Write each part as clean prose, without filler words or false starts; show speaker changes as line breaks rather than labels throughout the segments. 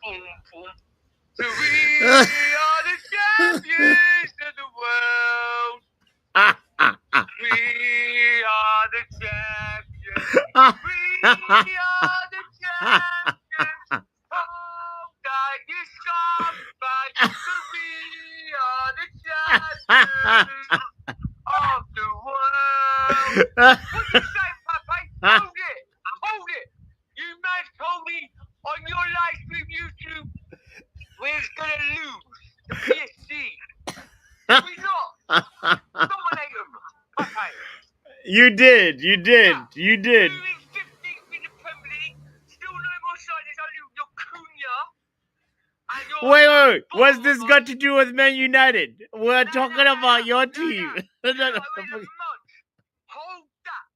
So we are the champions of the world. We are the champions. We are the champions. Oh, God, you scumbag. We are the champions of the world. What do you say, Papa? Hold it. Hold it. You man told me on your live stream YouTube we're going to lose the PSG. We not. Dominate them, Papa.
You did. You did. You did.
Who is 15th in the Premier League? Still no more signings. Only your Cunha. And your
Wait. What's this got to do with Man United? We're talking about your team.
You're like in a month. Hold that.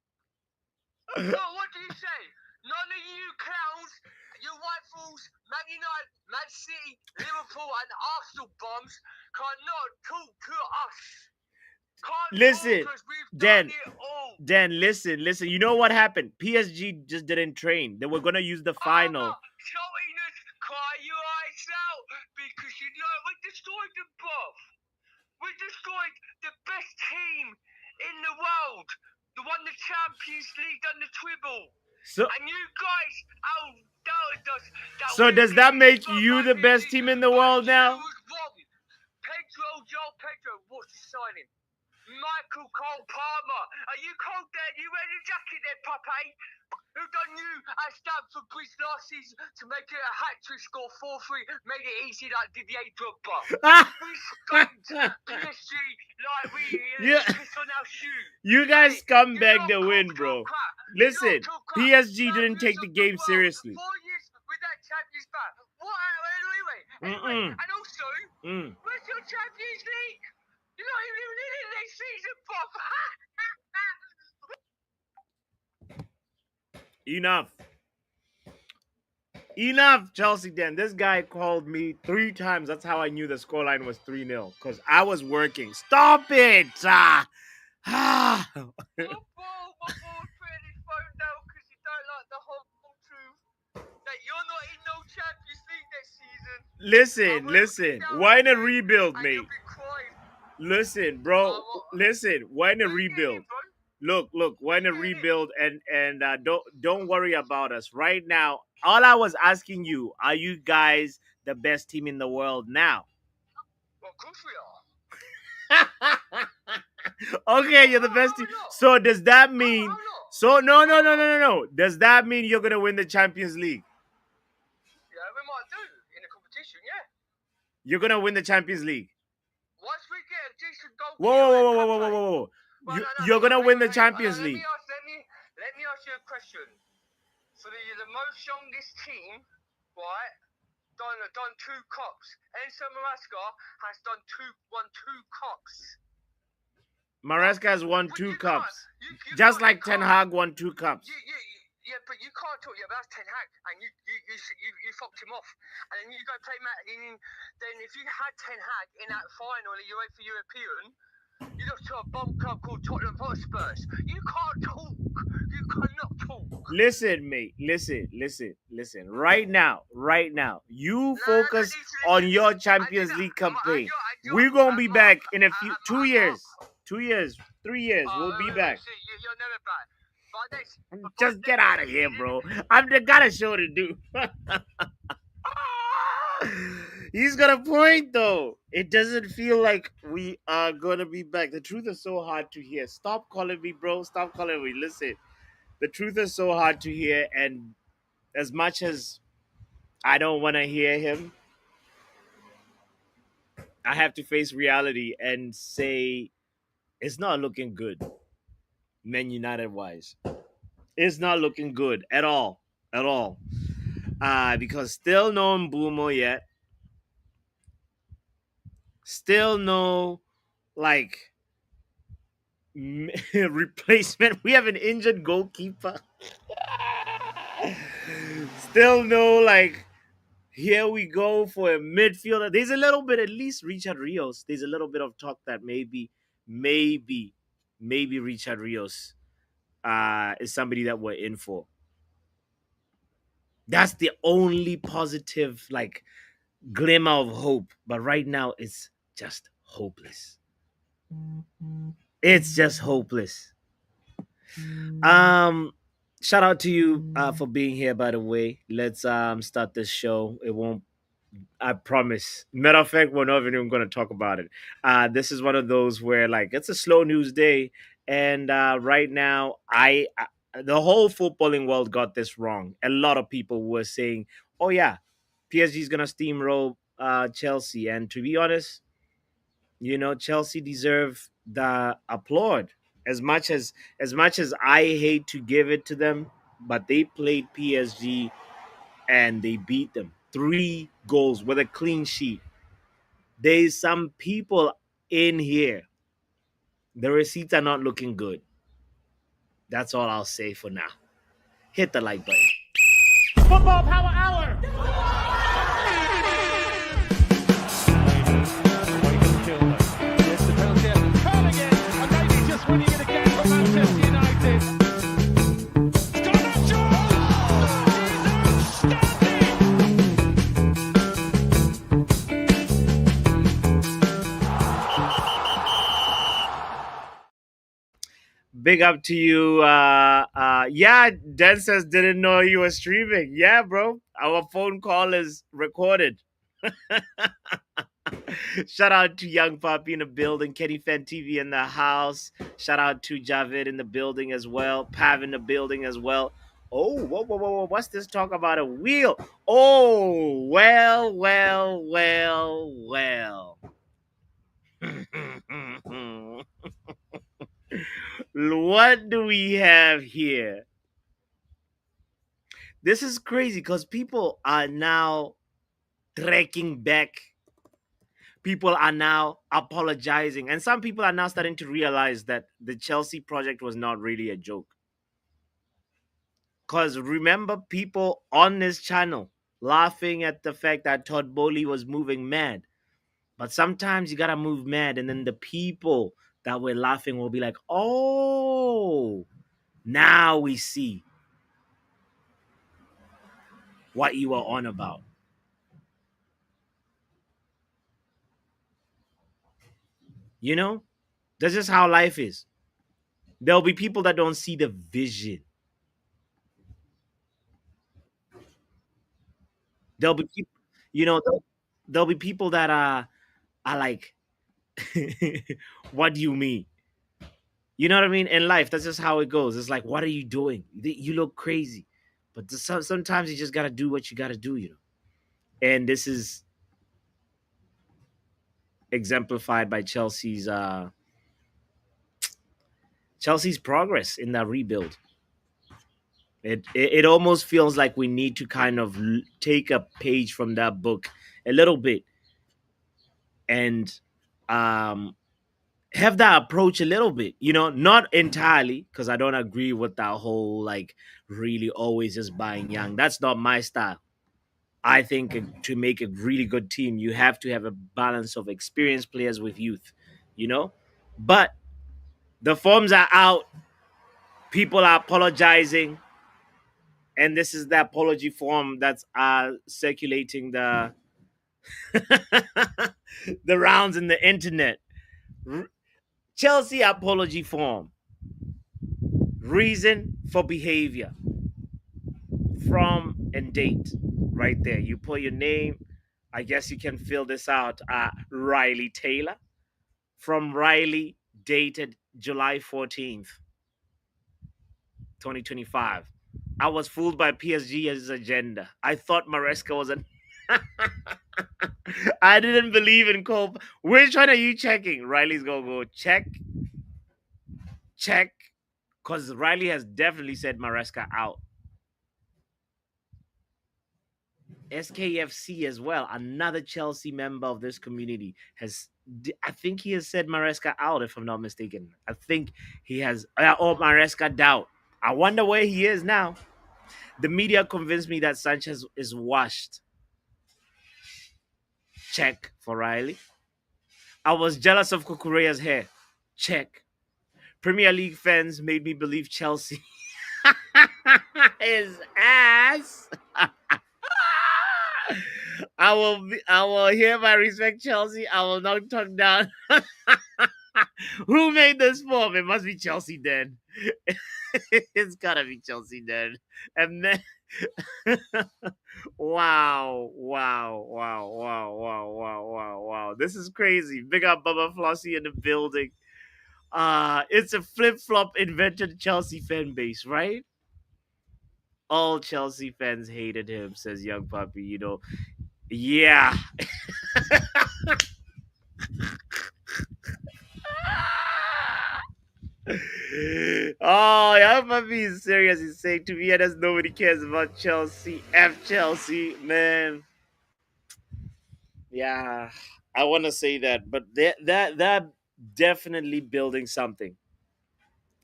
No, what do you say? None of you clowns, you white fools, Man United, Man City, Liverpool, and Arsenal bombs cannot talk to us.
Listen, Dan, listen. You know what happened? PSG just didn't train. They were gonna use the final.
Saltiness, cry your eyes out because you know we destroyed the buff. We destroyed the best team in the world. The won the Champions League and the treble. And you guys outdoubted us.
So does that make you the best team in the world now?
Pedro, what's he signing? Michael Cole Palmer. Are you cold there? You wearing a jacket there, Pape? Who done you at Stamford Bridge last season to make it a hat-trick score 4-3, made it easy like Didier Drogba. We skunked PSG like we pissed on our shoe.
You guys scumbag the win, bro. Listen, PSG didn't take the game seriously.
4 years with that Champions back. What? Anyway, and also, where's your Champions League? You're not even in it next season, Bob.
Enough, Chelsea Dan. This guy called me 3 times. That's how I knew the scoreline was 3-0. Because I was working. Stop it!
My ball put in his phone now because he don't like the whole truth that you're not in no Champions League next season.
Listen. We're in a rebuild, mate. Listen, bro. We're in a rebuild. Look, we're in a rebuild, and don't worry about us right now. All I was asking you, are you guys the best team in the world now?
Well, of course we
are. Okay, you're the best team. So does that mean? So no. Does that mean you're gonna win the Champions League?
Yeah, we might do in the competition. Yeah.
You're gonna win the Champions League.
Once we get a decent goal.
Whoa. You're gonna win the Champions League.
Let me ask you a question. So the most youngest team, right, done 2 cups. Enzo Maresca has won 2 cups.
Maresca has won 2 cups. Just like Ten Hag won 2 cups.
Yeah, but you can't talk. Yeah, but that's Ten Hag, and you fucked him off. And then you go play Matt. Then if you had Ten Hag in that final, the UEFA European, you lost to a bomb club called Tottenham Hotspur. You can't talk. You cannot talk.
Listen, mate. Listen. Right now, you focus on your Champions League campaign. We're gonna be back in a few 2 years. 2 years, 3 years. We'll be back.
You're never back.
Just get out of here, bro. I've got a show to do. He's got a point, though. It doesn't feel like we are gonna be back. The truth is so hard to hear. Stop calling me, bro. Stop calling me. Listen, the truth is so hard to hear, and as much as I don't want to hear him, I have to face reality and say it's not looking good. Man United wise, it's not looking good at all. Because still no Mbumo yet. Still no replacement. We have an injured goalkeeper. Still no here we go for a midfielder. There's a little bit, at least Richard Rios. There's a little bit of talk that maybe Richard Rios is somebody that we're in for. That's the only positive like glimmer of hope. But right now it's just hopeless. It's just hopeless. Um Shout out to you for being here, by the way. Let's start this show. It won't, I promise. Matter of fact, we're not even going to talk about it. This is one of those where like it's a slow news day, and right now, the whole footballing world got this wrong. A lot of people were saying, "Oh yeah, PSG is gonna steamroll Chelsea," and to be honest, Chelsea deserve the applaud as much as I hate to give it to them, but they played PSG and they beat them 3 goals with a clean sheet. There's some people in here, the receipts are not looking good. That's all I'll say for now. Hit the like button. Football Power Hour. Big up to you. Yeah, Dan says didn't know you were streaming. Yeah, bro. Our phone call is recorded. Shout out to Young Poppy in the building, Kenny Fan TV in the house. Shout out to Javid in the building as well, Pav in the building as well. Oh, whoa, whoa, whoa, whoa. What's this talk about a wheel? Oh, well, well, well, well. What do we have here? This is crazy because people are now trekking back. People are now apologizing. And some people are now starting to realize that the Chelsea project was not really a joke. Because remember, people on this channel laughing at the fact that Todd Bowley was moving mad. But sometimes you got to move mad. And then the people that were laughing will be like, oh, now we see what you were on about. You know, that's just how life is. There'll be people that don't see the vision. There'll be people, there'll be people that are like, what do you mean? You know what I mean? In life, that's just how it goes. It's like, what are you doing? You look crazy. But sometimes you just got to do what you got to do. And this is exemplified by Chelsea's progress in that rebuild. It almost feels like we need to kind of take a page from that book a little bit and have that approach a little bit, not entirely, because I don't agree with that whole like really always just buying young. That's not my style. I think to make a really good team, you have to have a balance of experienced players with youth, But the forms are out. People are apologizing, and this is the apology form that's circulating the the rounds in the internet. Chelsea apology form. Reason for behavior. From and date. Right there. You put your name. I guess you can fill this out. Riley Taylor. From Riley, dated July 14th, 2025. I was fooled by PSG's agenda. I thought Maresca was an. I didn't believe in Cole. Which one are you checking? Riley's gonna go check. Because Riley has definitely said Maresca out. SKFC as well, another Chelsea member of this community, I think he has said Maresca out, if I'm not mistaken. I think he has, or Maresca doubt. I wonder where he is now. The media convinced me that Sanchez is washed. Check for Riley. I was jealous of Kukureya's hair. Check. Premier League fans made me believe Chelsea. His ass. I will hereby respect Chelsea. I will not talk down. Who made this form? It must be Chelsea then. It's gotta be Chelsea then. And then wow, wow, wow, wow, wow, wow, wow, wow. This is crazy. Big up Bubba Flossie in the building. It's a flip-flop invented Chelsea fan base, right? All Chelsea fans hated him, says Young Puppy. Yeah. Oh, Young Puppy is serious. He's saying, to be honest, nobody cares about Chelsea. F Chelsea, man. Yeah, I want to say that, but that definitely building something.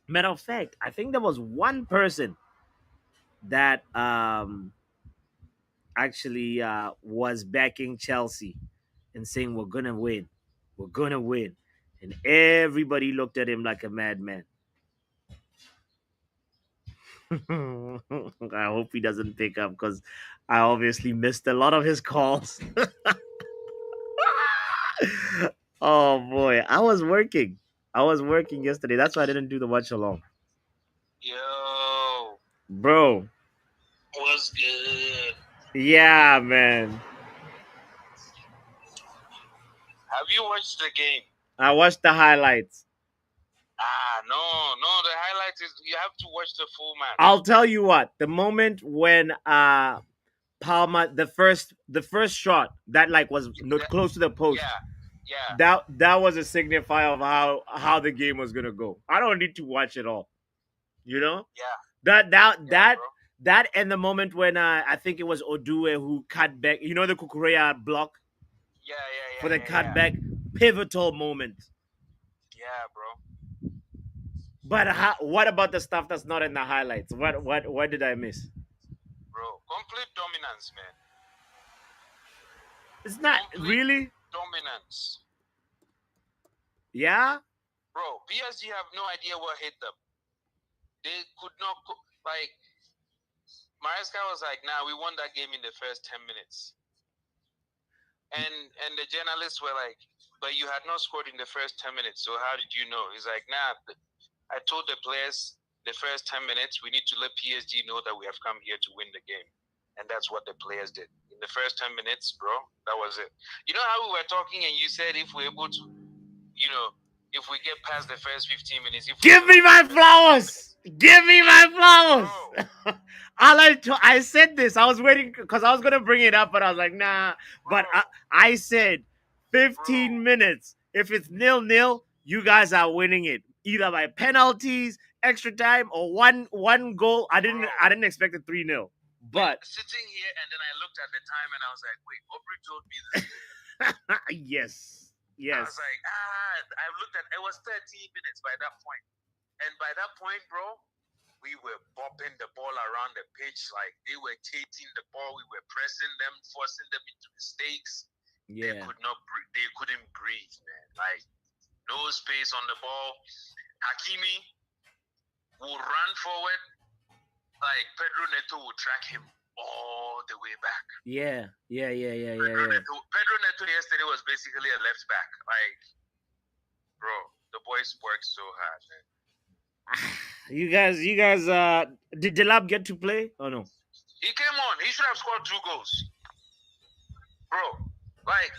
Matter of fact, I think there was one person that actually was backing Chelsea and saying we're gonna win, we're gonna win, and everybody looked at him like a madman. I hope he doesn't pick up because I obviously missed a lot of his calls. Oh boy, I was working. I was working yesterday. That's why I didn't do the watch along.
Yo,
Bro,
what's good?
yeah, man.
Have you watched the game?
I watched the highlights.
No. The highlight is you have to watch the full match.
I'll tell you what, the moment when Palma the first shot that like was not close to the post.
Yeah.
That was a signifier of how the game was gonna go. I don't need to watch it all. You know?
Yeah.
That that
Yeah,
that
bro.
that and the moment when I think it was Odue who cut back, the Kukurea block
Yeah.
for the
Yeah.
cutback, pivotal moment.
Yeah, bro.
But what about the stuff that's not in the highlights? What did I miss?
Bro, complete dominance, man.
It's not
Complete
really.
dominance.
Yeah.
Bro, PSG have no idea what hit them. They could not like Maresca was like, "Nah, we won that game in the first 10 minutes." And the journalists were like, "But you had not scored in the first 10 minutes, so how did you know?" He's like, "Nah, I told the players the first 10 minutes we need to let PSG know that we have come here to win the game." And that's what the players did. In the first 10 minutes, bro, that was it. You know how we were talking and you said if we're able to, if we get past the first 15 minutes,
give me my flowers. Give me my flowers. I said this. I was waiting because I was gonna bring it up, but I was like, nah.
Bro,
But I said 15 minutes. If it's 0-0, you guys are winning it either by penalties, extra time, or one goal. I didn't expect a 3-0. But
sitting here and then I looked at the time and I was like, wait, Aubrey told me this.
yes.
I was like, I looked at it was 13 minutes by that point. And by that point, bro, we were bopping the ball around the pitch. Like they were chasing the ball. We were pressing them, forcing them into mistakes.
Yeah.
They couldn't breathe, man. Like no space on the ball. Hakimi will run forward. Like Pedro Neto will track him all the way back.
Yeah.
Pedro Neto yesterday was basically a left back. Like, bro, the boys worked so hard, man.
You guys, did Delap get to play or no?
He came on. He should have scored 2 goals. Bro, like,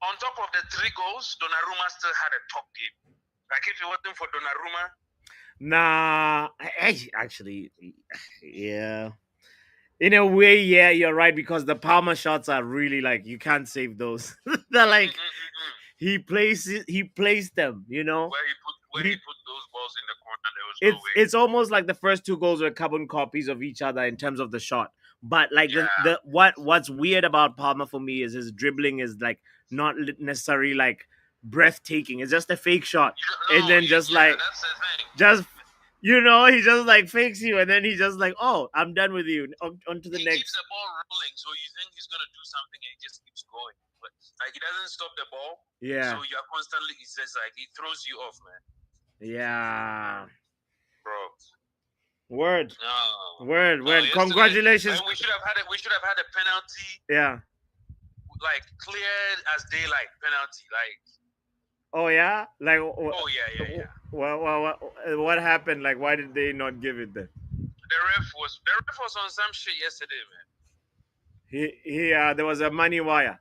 on top of the 3 goals, Donnarumma still had a top game. Like, if it wasn't for Donnarumma.
Nah, actually, yeah. In a way, yeah, you're right because the Palmer shots are really like you can't save those. They're like he placed them,
Where he put those balls in the corner, there was no way.
It's almost like the first 2 goals were carbon copies of each other in terms of the shot. But like what's weird about Palmer for me is his dribbling is like not necessarily like breathtaking. It's just a fake shot, and then
that's the thing.
he just like fakes you, and then he's just like, "Oh, I'm done with you. On to the next."
He keeps the ball rolling, so you think he's gonna do something, and he just keeps going. But like he doesn't stop the ball.
Yeah.
So you're constantly. He says like he throws you off, man.
Yeah.
Bro.
Word,
No, no.
word.
Yesterday, I
Congratulations.
mean, we should have had it. We should have had a penalty,
Yeah.
like clear as daylight penalty. Like,
Oh yeah. Like,
oh yeah, yeah, yeah.
what happened? Like, why did they not give it then?
The ref was on some shit yesterday, man.
He there was a money wire.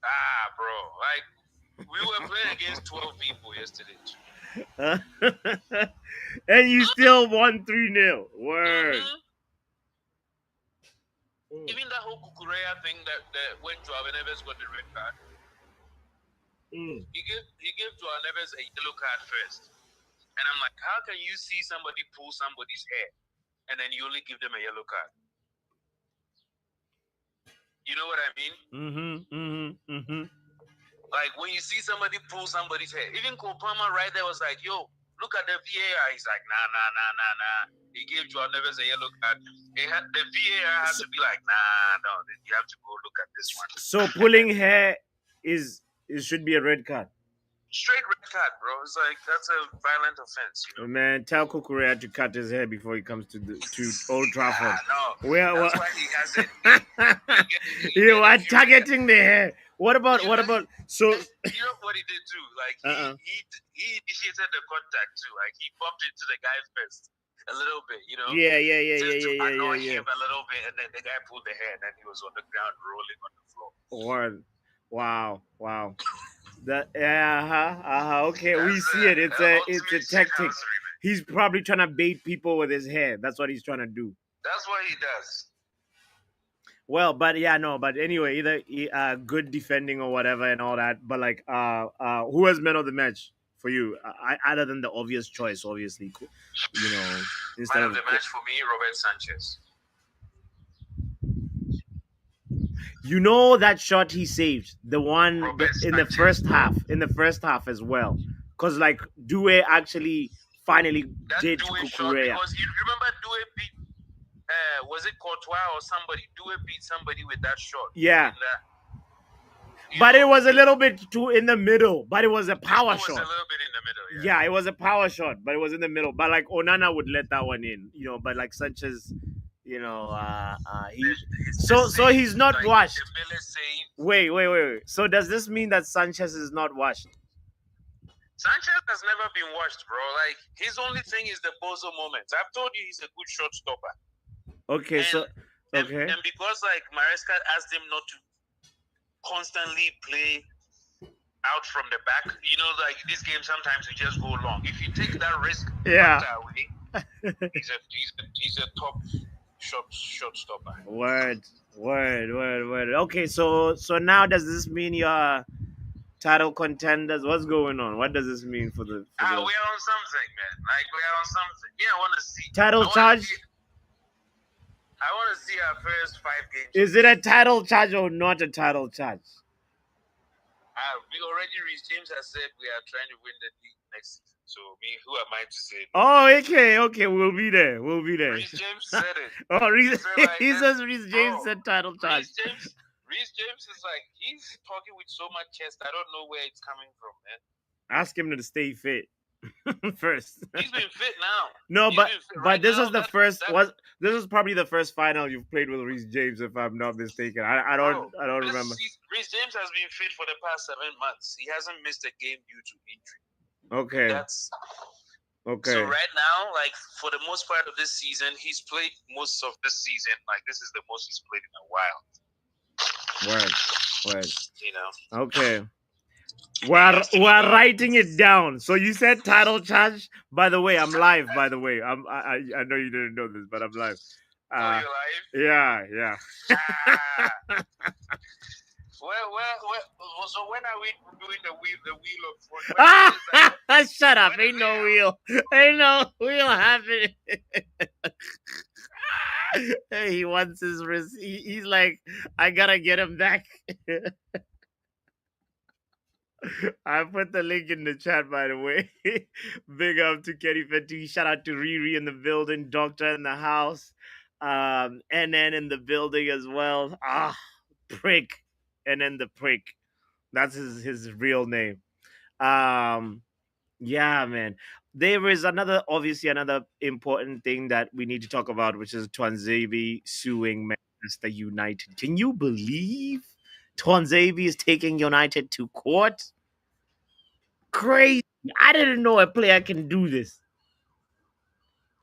Ah, bro. Like, we were playing against 12 people yesterday.
And you still won 3-0. Word.
Mm-hmm. Even that whole Kukurea thing that when Joao Neves got the red card,
Mm.
he gave Joao Neves a yellow card first. And I'm like, how can you see somebody pull somebody's hair and then you only give them a yellow card? You know what I mean? Like, when you see somebody pull somebody's hair, even Kopama right there was like, yo, look at the VAR. He's like, nah. He gave Joao Neves a yellow card. The VAR has to be like, nah, no, you have to go look at this one.
So pulling hair is it should be a red card.
Straight red card, bro. It's like, that's a violent offense, you know?
Man, tell Kukurea to cut his hair before he comes to Old Trafford.
No,
Well,
that's why he has it.
You are targeting the hair. What about so?
You know what he did too? Like, he initiated the contact too. Like, he bumped into the guy first a little bit, you know?
Yeah.
Just to annoy him a little bit, and then the guy pulled the hair, and then he was on the ground rolling on the floor.
Word. Wow. That okay,
That's
we see it. It's a
ultimate
tactic.
shithousery, man.
He's probably trying to bait people with his hair. That's what he's trying to do.
That's what he does.
Well, but anyway, either good defending or whatever and all that. But like, who was man of the match for you? Other than the obvious choice, obviously, you know, instead
Man of the match for me, Robert Sanchez.
You know that shot he saved, the one in the
Sanchez.
in the first half as well, because like Due actually finally
That
did
Due shot,
Kukurea.
because you remember Due beat, was it Courtois or somebody? Due beat somebody with that shot.
Yeah. But it was a little bit too in the middle. But it was a power shot.
It was a little bit in the middle,
yeah. It was a power shot, but it was in the middle. But like Onana would let that one in, you know. But like Sanchez, you know, so he's not
like
washed.
Wait.
So does this mean that Sanchez is not washed?
Sanchez has never been washed, bro. Like, his only thing is the bozo moments. I've told you he's a good shot stopper.
Okay,
and because like Maresca asked him not to constantly play out from the back, you know, like this game sometimes we just go long. If you take that risk, away, he's a top shot stopper.
Word. Okay, so now does this mean you're title contenders? What's going on? What does this mean for the?
We are on something, man. Like, we are on something. Yeah, I want to see
title charge.
I want to see our first 5 games.
Is it a title charge or not a title charge?
We already, Rios James has said we are trying to win the league next season. So who am I to say?
Oh, okay. We'll be there.
Rios James said it.
He says Rios James said title charge.
Rios James is like, he's talking with so much chest. I don't know where it's coming from, man.
Ask him to stay fit. First.
He's been fit now.
No, but this is the first. This is probably the first final you've played with Rios James, if I'm not mistaken. I don't remember.
Rios James has been fit for the past 7 months. He hasn't missed a game due to injury.
Okay.
Okay. So right now, like, for the most part of this season, he's played most of this season. Like, this is the most he's played in a while.
Word.
You know.
Okay. We're writing it down. So you said title charge. By the way, I'm live. By the way, I know you didn't know this, but I'm live.
You're live?
Yeah.
Well. So when are we doing the wheel of?
Shut up! Ain't no wheel. Ain't no wheel happening. He wants his wrist. He's like, I gotta get him back. I put the link in the chat, by the way. Big up to Kenny Fetty. Shout out to Riri in the building. Doctor in the house. NN in the building as well. Prick. NN the prick. That's his real name. Yeah, man. there is obviously another important thing that we need to talk about, which is Tuanzebe suing Manchester United. Can you believe Tuanzebe is taking United to court? Crazy. I didn't know a player can do this.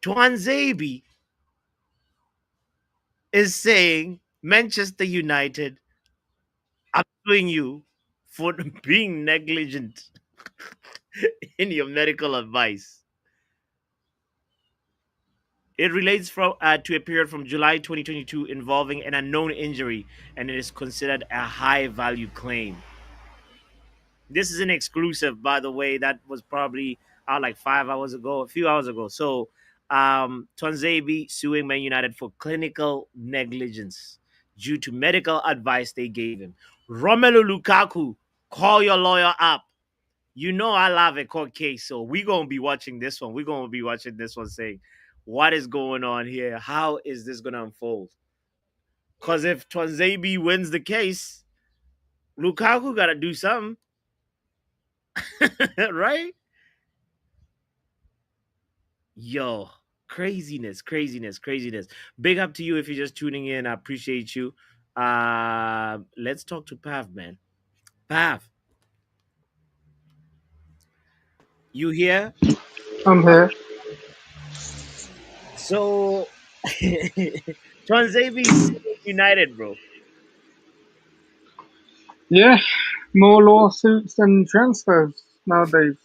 Tuanzebe is saying, Manchester United, I'm suing you for being negligent in your medical advice. It relates to a period from July 2022 involving an unknown injury, and it is considered a high value claim. This is an exclusive, by the way, that was probably out like 5 hours ago, a few hours ago. So, Tuanzebe suing Man United for clinical negligence due to medical advice they gave him. Romelu Lukaku, call your lawyer up. You know I love a court case, so we're gonna be watching this one. We're gonna be watching this one, saying, what is going on here? How is this gonna unfold? Because if Tuanzebe wins the case, Lukaku gotta do something, right? Yo, craziness, craziness, craziness. Big up to you if you're just tuning in. I appreciate you. Let's talk to Pav, man. Pav, you here?
I'm here.
So Tuanzebe's United, bro.
Yeah, more lawsuits than transfers nowadays.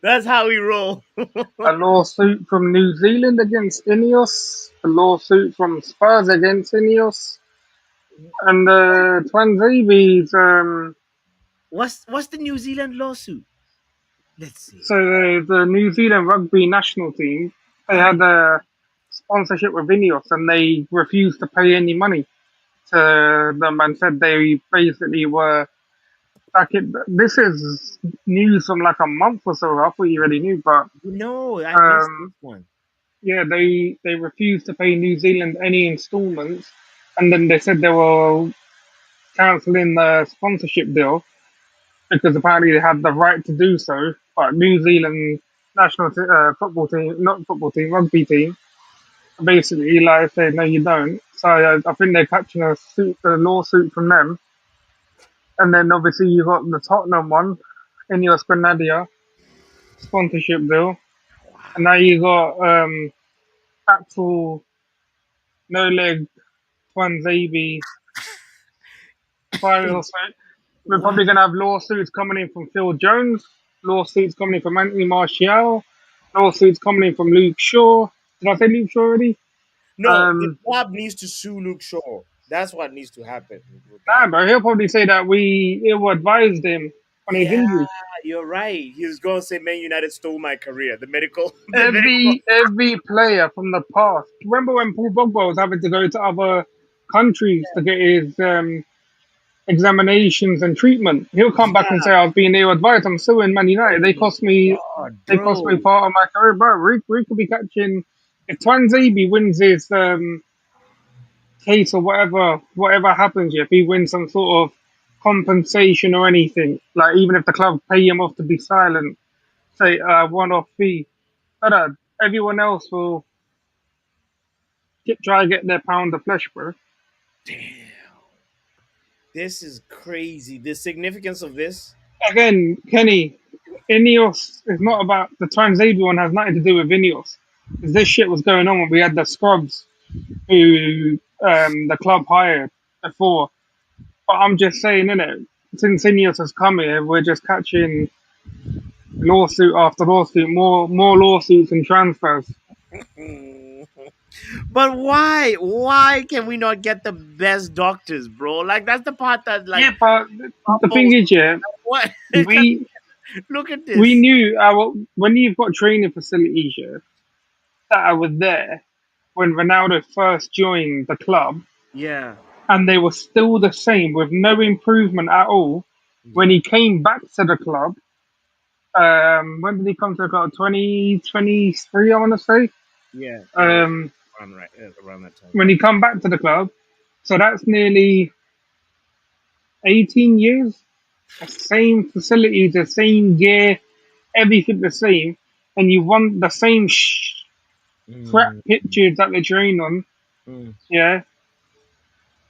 That's how we roll.
A lawsuit from New Zealand against Ineos, a lawsuit from Spurs against Ineos, and Tuanzebe's.
What's the New Zealand lawsuit? Let's see.
So the New Zealand rugby national team, they
Ah,
had a sponsorship with Ineos, and they refused to pay any money to them and said they basically were back in. This is news from like a month or so. I thought you already knew, but
no, I missed this
um,
one.
yeah, they refused to pay New Zealand any installments, and then they said they were cancelling the sponsorship deal because apparently they had the right to do so. But New Zealand national football team, not football team, rugby team, basically like said no, you don't. So I think they're catching a lawsuit from them, and then obviously you got the Tottenham one, Ineos Grenadier sponsorship deal, and now you got actual no leg Tuanzebe final. So we're
Wow.
probably going to have lawsuits coming in from Phil Jones, lawsuits coming in from Anthony Martial, lawsuits coming in from Luke Shaw. Did I say Luke Shaw already?
No, the club needs to sue Luke Shaw. That's what needs to happen with that.
Nah, but he'll probably say that we ill advised him on his
Yeah,
injury.
you're right. He was going to say, "Man United stole my career." The medical, the medical.
Every player from the past. Remember when Paul Pogba was having to go to other countries to get his examinations and treatment? He'll come back and
Yeah.
say, "I was being ill advised. I'm suing Man
Oh
United. They
my
cost me
god,
They cost me
bro.
part of my career, bro. We could be catching if Tuanzebe wins his case or whatever happens. If he wins some sort of compensation or anything, like even if the club pay him off to be silent, say a one-off fee, but everyone else will try to get their pound of flesh, bro.
Damn, this is crazy. The significance of this.
Again, Kenny, Ineos is not about the Tuanzebe one. Has nothing to do with Ineos. 'Cause this shit was going on when we had the scrubs who the club hired before. But I'm just saying, innit? Since Ineos has come here, we're just catching lawsuit after lawsuit, more lawsuits and transfers.
Mm. But why? Why can we not get the best doctors, bro? Like that's the part that like
Yeah, but the thing
baffles
is,
me.
yeah,
What? 'Cause
we
look at
we
this.
knew our when you've got training facilities, yeah, that I was there when Ronaldo first joined the club,
Yeah,
and they were still the same with no improvement at all. When
yeah,
he came back to the club, when did he come to the club? 2023, I want to say.
yeah.
Um,
Around right, around that time.
when he come back to the club, so that's nearly 18 years. The same facility, the same gear, everything the same, and you want the same crap
Mm,
pitches that they train on.
mm.
Yeah,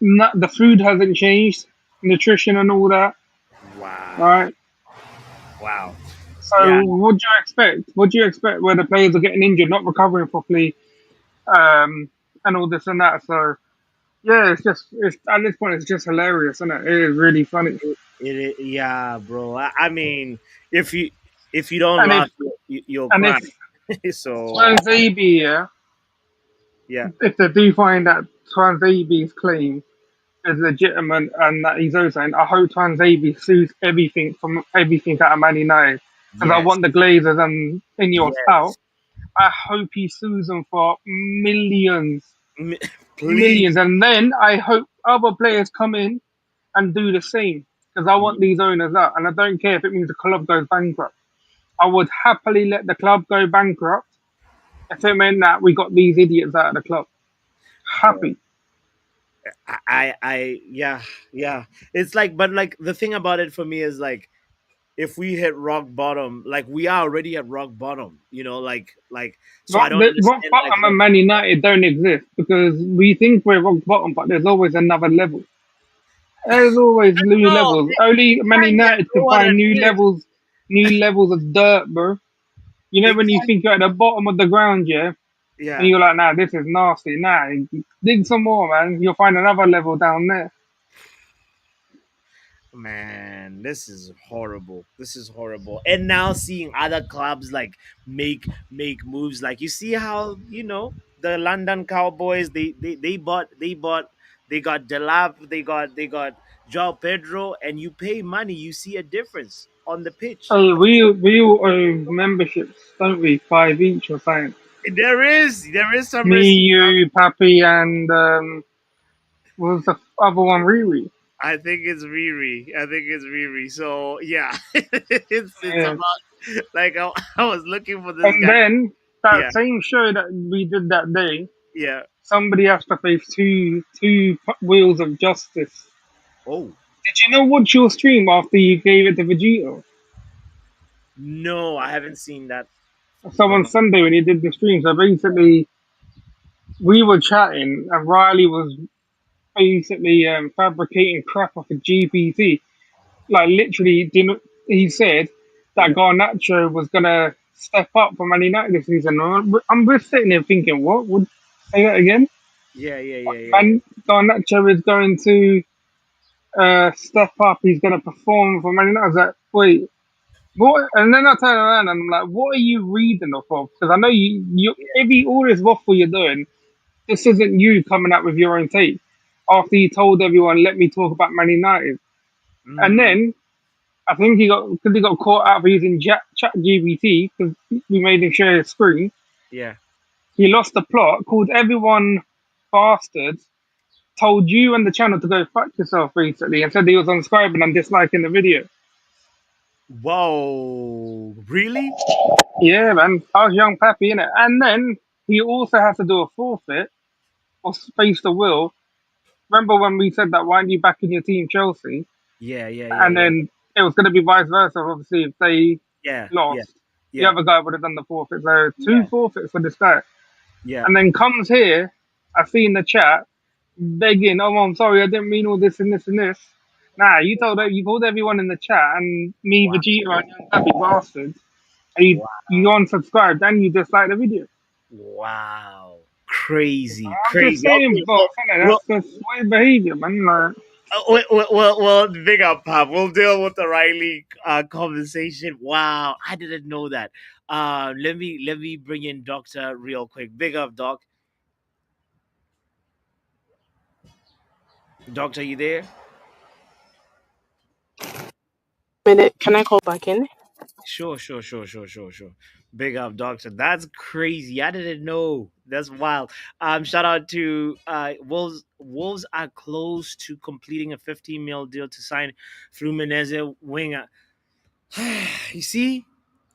the food hasn't changed, nutrition and all that.
Wow.
Right.
Wow. Yeah.
So what do you expect? What do you expect where the players are getting injured, not recovering properly, and all this and that? So yeah, it's at this point it's just hilarious, isn't it? It is really funny.
Yeah, bro. I mean, if you if you don't
And
laugh, you'll
and
cry.
if
So
Tuanzebe, yeah,
yeah.
if they do find that Tuanzebe's claim is legitimate and that he's owing, I hope Tuanzebe sues everything from everything out of Man United because I
Yes.
want the Glazers and Ineos out.
Yes.
I hope he sues them for millions,
M-
millions,
Please.
and then I hope other players come in and do the same because I want these owners out, and I don't care if it means the club goes bankrupt. I would happily let the club go bankrupt if it meant that we got these idiots out of the club.
Bro.
Happy.
Yeah, yeah. It's like, but like the thing about it for me is like, if we hit rock bottom, like we are already at rock bottom, so I don't
Rock
understand like
bottom and Man United don't exist because we think we're rock bottom, but there's always another level. There's always new
no,
levels. Only
it
Man
can't get
United can
lower
find
than this.
new levels of dirt, bro. You know
It
when you
can't.
think you're at the bottom of the ground, yeah, and
Yeah.
you're like, nah, this is nasty. Nah, dig some more, man. You'll find another level down there.
Man, this is horrible. This is horrible. And now seeing other clubs like make moves, like you see how the London Cowboys, they got Delap, they got Joao Pedro, and you pay money, you see a difference on the pitch.
Oh, we all own memberships, don't we? Five each or something.
There is some
Me,
receipt.
you, Pappy, and what was the other one? Riri.
I think it's Riri. I think it's Riri. So yeah, it's
Yeah.
about like I was looking for this
And
guy.
then that
Yeah,
same show that we did that day,
yeah.
somebody has to face two wheels of justice.
Oh
Did you know watch your stream after you gave it to Vegito?
no, I haven't seen that.
So
But
on Sunday when he did the stream, so basically we were chatting and Riley was basically fabricating crap off of GPT. Like literally, he said that
yeah,
Garnacho was gonna step up for Man United this season. I'm just sitting there thinking, what? Would say that again?
yeah, yeah, yeah, yeah, yeah.
Man, Garnacho is going to step up. He's going to perform for Man United. I was like, wait, what? And then I turn around and I'm like, what are you reading off of? Because I know you every all this waffle you're doing, this isn't you coming up with your own take. After you told everyone, let me talk about Man United, and
Mm,
then I think he got caught out for using Chat GBT because we made him share his screen.
yeah.
He lost the plot, called everyone bastards, told you and the channel to go fuck yourself recently, and said he was unsubscribing and disliking the video.
Whoa, really?
Yeah, man, I was young Pappy, innit? And then he also has to do a forfeit or face the will. Remember when we said that, why aren't you back in your team, Chelsea?
Yeah, yeah, yeah,
And
yeah,
then it was going to be vice versa, obviously, if they
yeah, yeah,
lost. The
yeah,
other guy would have done the forfeit. So two
yeah,
forfeits for this guy.
yeah.
And then comes here, I see in the chat, begging, oh, I'm sorry, I didn't mean all this and this and this. Nah, you told everyone in the chat and me,
Wow,
Vegeta, and young Pappy bastard, and you
wow,
unsubscribed and you dislike the video.
wow. Crazy,
I'm just
crazy.
saying,
Okay,
boss, innit?
well,
That's just weird behavior, man. Like,
big up, Pop. We'll deal with the Riley conversation. Wow, I didn't know that. Let me bring in Doctor real quick. Big up, Doc. Doctor, you there?
Minute, can I call back in?
Sure, sure, sure, sure, sure, sure. Big up, Doctor. That's crazy. I didn't know. That's wild. Shout out to Wolves. Wolves are close to completing a 15 mil deal to sign Fluminense winger. You see,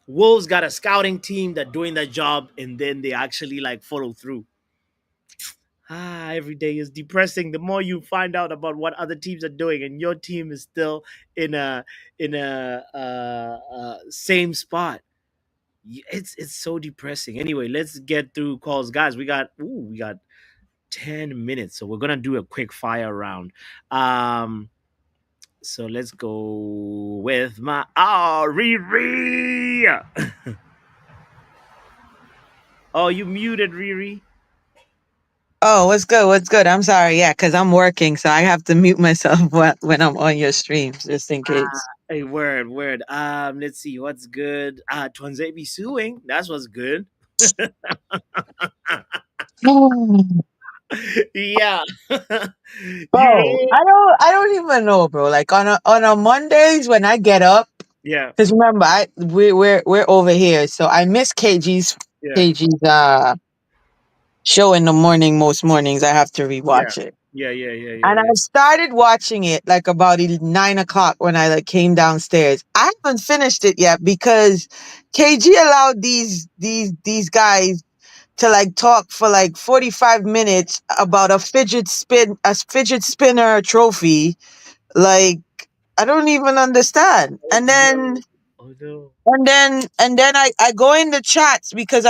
Wolves got a scouting team that doing that job, and then they actually like follow through. Every day is depressing. The more you find out about what other teams are doing, and your team is still in a same spot. It's so depressing. Anyway, let's get through calls, guys. We got 10 minutes, so we're gonna do a quick fire round. Um, so let's go with my Riri. Oh, you muted Riri.
Oh, what's good? What's good? I'm sorry. Yeah, because I'm working, so I have to mute myself when I'm on your streams, just in case.
Hey, word, word. Let's see what's good. Tuanzebe suing. That's what's good. Yeah. You
Bro,
know.
I don't even know, bro. Like on a Mondays when I get up,
Yeah.
because remember we're over here, so I miss
Yeah.
KG's show in the morning. Most mornings I have to
Yeah.
rewatch it.
Yeah. Yeah. Yeah. Yeah.
And I
Yeah.
started watching it like about 9 o'clock when I like came downstairs. I haven't finished it yet because KG allowed these guys to like talk for like 45 minutes about a fidget spinner trophy. Like I don't even understand.
Oh no. Oh no.
And then I go in the chats because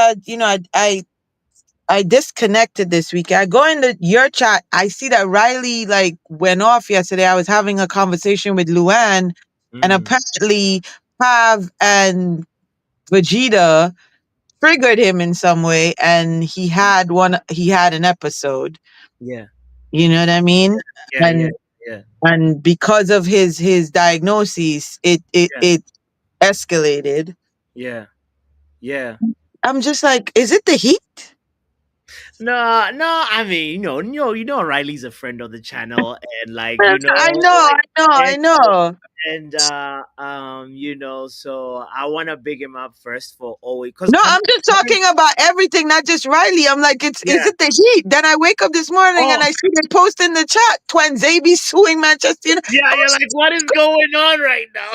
I disconnected this week. I go into your chat. I see that Riley like went off yesterday. I was having a conversation with Luann, and
Mm,
apparently Pav and Vegeta triggered him in some way, and he had an episode.
yeah.
You know what I mean?
Yeah. Yeah.
And
Yeah.
and because of his diagnosis,
Yeah.
it escalated.
Yeah. Yeah.
I'm just like, is it the heat?
No, no. I mean, Riley's a friend of the channel, and like,
I know,
like,
I know,
and
I know.
so I want to big him up first for always, because
No, I'm just talking about everything, not just Riley. I'm like, is
yeah.
it the heat? Then I wake up this morning and
Oh,
I see this post in the chat. Tuanzebe suing Manchester United.
yeah.
I
You're
was
like, what is going on right now?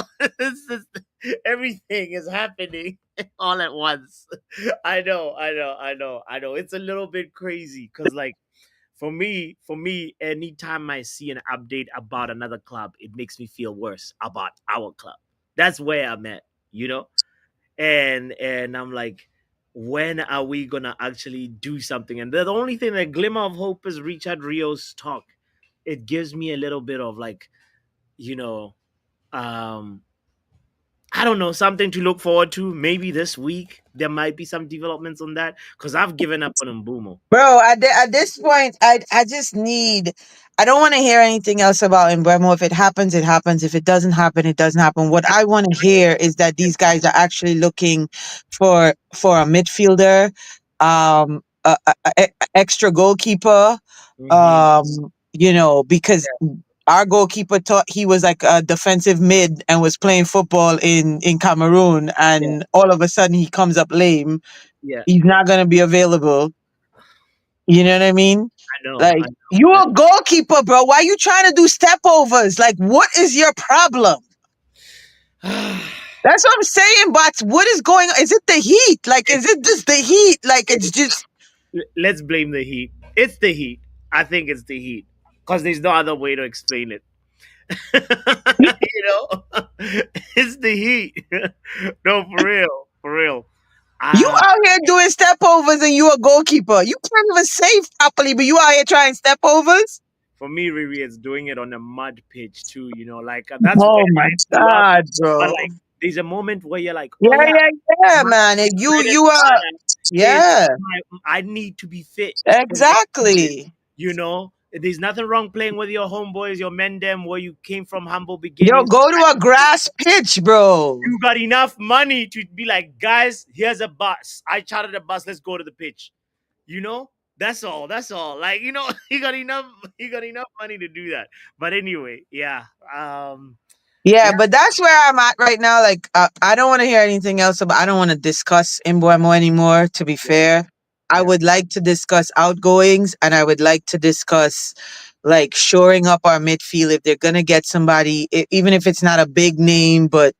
Everything is happening all at once. I know. It's a little bit crazy because, like, for me, anytime I see an update about another club, it makes me feel worse about our club. That's where I'm at, you know. And I'm like, when are we gonna actually do something? And the only thing, that glimmer of hope, is Richard Rios talk. It gives me a little bit of like, you know, um, I don't know, something to look forward to. Maybe this week there might be some developments on that because I've given up on Mbumo.
Bro, at this point, I just need. I don't want to hear anything else about Embremo. If it happens, it happens. If it doesn't happen, it doesn't happen. What I want to hear is that these guys are actually looking for a midfielder, a extra goalkeeper,
Hmm.
because our goalkeeper thought he was like a defensive mid and was playing football in Cameroon,
Yeah,
and all of a sudden he comes up lame.
yeah,
He's not gonna be available. You know what I mean?
I know,
Like,
I
you
know.
a goalkeeper, bro. Why you trying to do step overs? Like, what is your problem? That's what I'm saying, but what is going on? Is it the heat? Like, is it just the heat? Like, it's just.
Let's blame the heat. It's the heat. I think it's the heat because there's no other way to explain it. It's the heat. No, for real, for real.
You
Uh
out here doing step overs and you a goalkeeper. You can't even save properly, but you out here trying step overs?
for me, Riri, it's doing it on a mud pitch too. Like, that's where
Oh my
I grew up.
God,
But
bro.
like, there's a moment where you're like,
Yeah,
oh yeah,
yeah, yeah,
my
man.
bread and
You are.
butter is
Yeah,
I need to be fit to do this.
exactly.
There's nothing wrong playing with your homeboys, your men, them, where you came from humble
Yo,
beginnings.
go to a grass pitch, bro.
You got enough money to be like, guys, here's a bus. I chartered a bus. Let's go to the pitch. You know, that's all. That's all. Like, he got enough. He got enough money to do that. But anyway, yeah.
Yeah,
Yeah,
but that's where I'm at right now. Like, I don't want to hear anything else about. I don't want to discuss Imbuemo anymore. To be
yeah,
fair, I
yeah.
would like to discuss outgoings, and I would like to discuss like shoring up our midfield if they're gonna get somebody, even if it's not a big name, but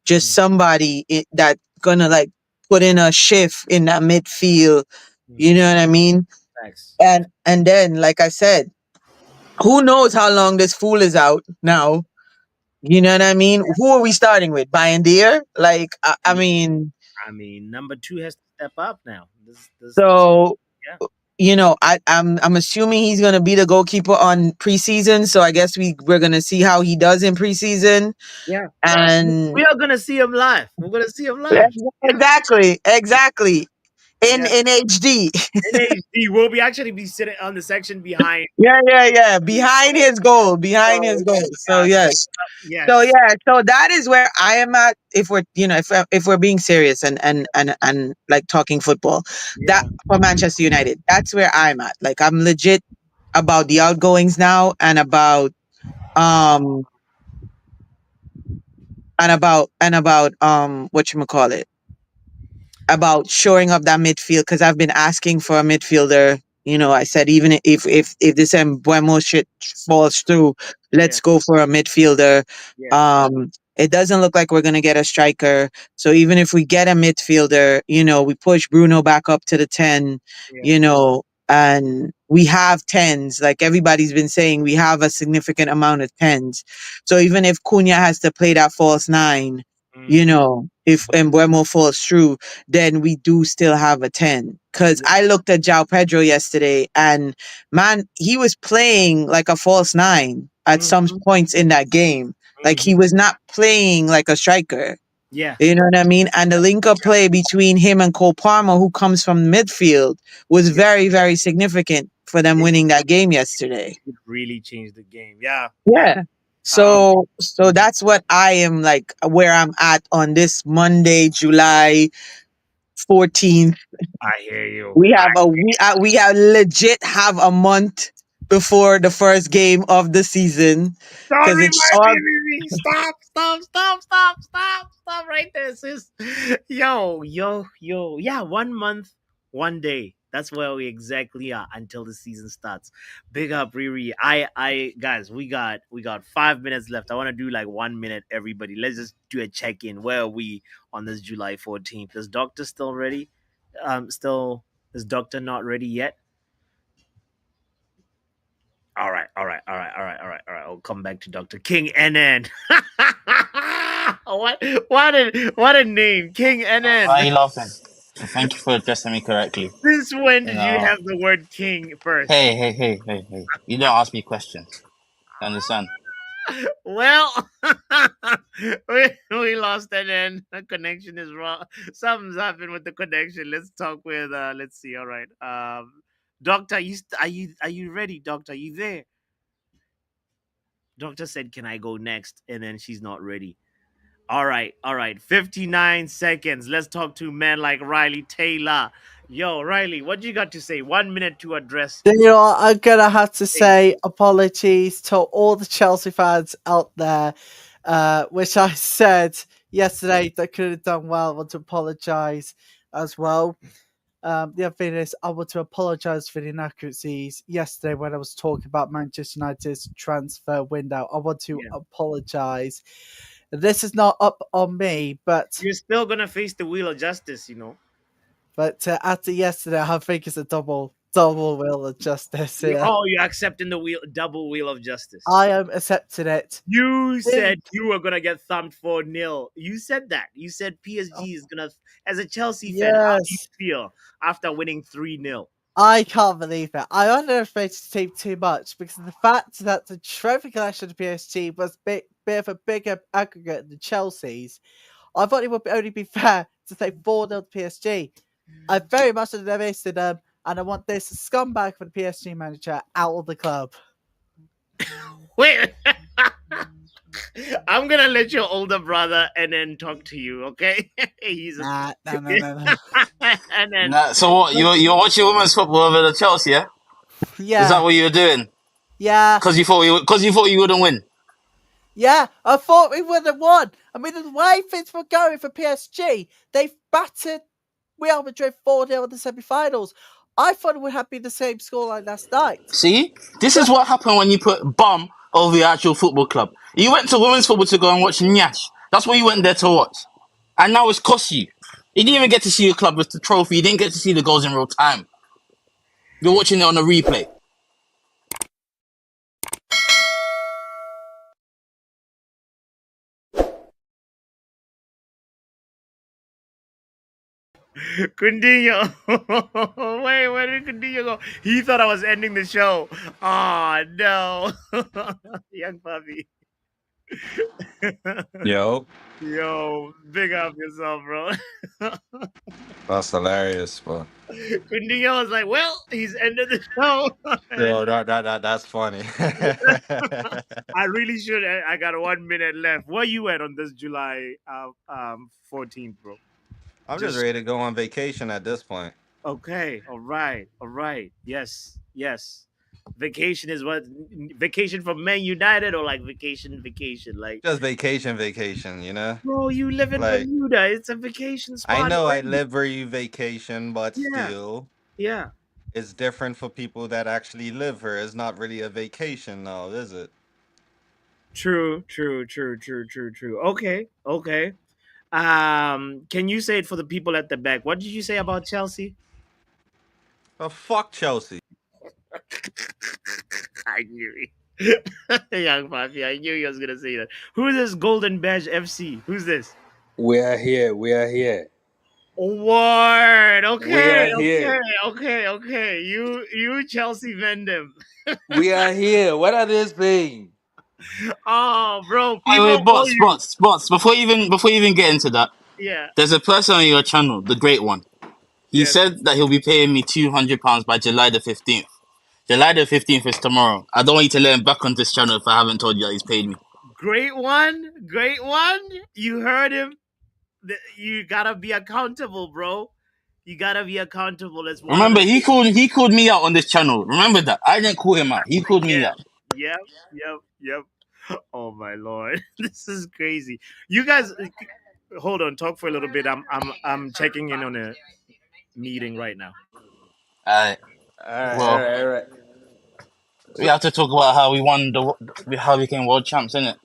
just
Mhm,
somebody that gonna like put in a shift in that midfield. You
mhm.
know what I mean?
Thanks.
And then, like I said, who knows how long this fool is out now? You know what I mean? Who are we starting with? Bayandir? Like, I
Yeah,
mean,
I mean, number two has to step up now. This
So,
yeah,
I'm assuming he's gonna be the goalkeeper on preseason. So I guess we're gonna see how he does in preseason.
yeah.
And
We are gonna see him live. We're gonna see him live. Yeah.
exactly in
Yeah.
HD.
In HD, we'll be actually be sitting on the section behind.
Yeah. Behind his goal, behind his
So
goal. So
yeah,
yes. So
yes,
yeah, so that is where I am at. If we're, if we're being serious and like talking football, that
yeah.
for Manchester United, that's where I'm at. Like I'm legit about the outgoings now, um and about what you call it, about shoring up that midfield, because I've been asking for a midfielder. I said, even if this Embuemo shit falls through, let's
Yeah,
go for a midfielder.
yeah,
It doesn't look like we're gonna get a striker. So even if we get a midfielder, we push Bruno back up to the 10,
yeah.
and we have tens. Like everybody's been saying, we have a significant amount of tens. So even if Cunha has to play that false nine,
Mm-hmm.
if Embuemo falls through, then we do still have a 10. Because
Yeah.
I looked at Jao Pedro yesterday, and man, he was playing like a false nine at some
Mm-hmm.
points in that game. Like he
Mm-hmm.
was not playing like a striker.
Yeah.
You know what I mean? And the link up play between him and Cole Palmer, who comes from midfield, was
Yeah.
very, very significant for them
It,
winning that game yesterday.
it really changed the game. Yeah. Yeah.
Yeah.
Um.
So that's what I am like, where I'm at on this Monday, July 14th.
I hear you.
We have we have legit have a month before the first game of the season,
Don't
because it's
remind me,
all
Riri. Stop right there, sis. Yo. Yeah, 1 month, 1 day. That's where we exactly are until the season starts. Big up, Riri. Guys, we got 5 minutes left. I want to do like 1 minute, everybody. Let's just do a check in. Where are we on this July 14th? Is Doctor still ready? Still, is Doctor not ready yet? All right. I'll come back to Dr. King NN. what a name, King
Why
NN.
are you laughing? Thank you for addressing me correctly.
Since when
You
did you
know,
have the word king first?
hey. You don't ask me questions. You understand?
Well, we lost NN. The connection is wrong. Something's happened with the connection. Let's talk with let's see. All right. Doctor, are you ready, Doctor? Are you there? Doctor said, "Can I go next?" And then she's not ready. All right. 59 seconds. Let's talk to men like Riley Taylor. Yo, Riley, what you got to say? 1 minute to address.
What? I'm gonna have to
Taylor.
say apologies to all the Chelsea fans out there, which I said yesterday that could have done well. I want to apologise as well. The other thing is, I want to apologise for the inaccuracies yesterday when I was talking about Manchester United's transfer window. I want to
Yeah.
apologise. This is not up on me, but
You're still gonna face the wheel of justice.
after yesterday, I think it's a double wheel of justice here.
You're accepting the double wheel of justice.
I am accepting it.
You
Dude,
said you were gonna get thumped 4-0. You said that. You said
oh,
PSG is gonna. As a Chelsea fan, how do you
yes,
feel after winning 3-0?
I can't believe it. I underrated the team too much because of the fact that the trophy collection of PSG was bit of a bigger aggregate than Chelsea's. I thought it would only be fair to say 4-0 to PSG. I very much underestimated them, and I want this scumbag for the PSG manager out of the club.
Wait. I'm gonna let your older brother and then talk to you, okay? He's a
Nah, no.
and then
Nah, so what? You're watching women's football over the Chelsea, yeah? Is that
Yeah,
what you were doing?
yeah.
Because you thought you wouldn't win.
Yeah, I thought we would have won. I mean, the way things were going for PSG, they battered Real Madrid 4-0 in the semi-finals. I thought it would have been the same scoreline last night.
See, this is
But
what happened when you put bum over the actual football club. You went to women's football to go and watch Nyash. That's what you went there to watch, and now it's cost you. You didn't even get to see your club with the trophy. You didn't get to see the goals in real time. You're watching it on a replay.
Coutinho. Wait, where did Coutinho go? He thought I was ending the show. Oh no. Young puppy.
Yo,
Yo, big up yourself, bro.
that's hilarious, bro.
Coutinho was like, well, he's ended the show. And
Yo, that's funny.
I really should. I got 1 minute left. Where you at on this July 14th, bro?
I'm just
Just
ready to go on vacation at this point.
okay. All right. All right. Yes. Yes. Vacation is what vacation for Men United or like vacation like
Just vacation, you know?
bro, you live in
Like,
Bermuda. It's a vacation
I
spot
know I
already.
live where you vacation, but
Yeah.
still,
Yeah.
it's different for people that actually live here. It's not really a vacation now, is it?
True, true, true, true, true, true. Okay. Okay. Can you say it for the people at the back? What did you say about Chelsea?
Oh, fuck Chelsea.
I knew it. Young Papi, I knew you was gonna say that. Who is this Golden Badge FC? Who's this?
We are here. We are here.
Word.
We
Okay,
are
okay,
here.
okay, okay. You Chelsea Vendom.
We are here. What are they saying?
Oh, bro,
Wait,
people
wait,
owe
bots,
you.
bots, bots. Before you even get into that,
Yeah.
there's a person on your channel, the great one. He
Yes.
said that he'll be paying me £200 by July the 15th. July the 15th is tomorrow. I don't want you to let him back on this channel if I haven't told you that he's paid me.
Great one. Great one. You heard him. You gotta be accountable, bro. You gotta be accountable. That's one of
Remember,
the
he called me out on this channel. Remember that. I didn't call him out. He called me
yeah.
out.
Yep. Yep. Yep. Oh my lord. This is crazy. You guys hold on, talk for a little bit. I'm checking in on a meeting right now.
Alright.
All right, all
Well,
right, all right.
we
So,
have to talk about how we won how we became world champs, innit?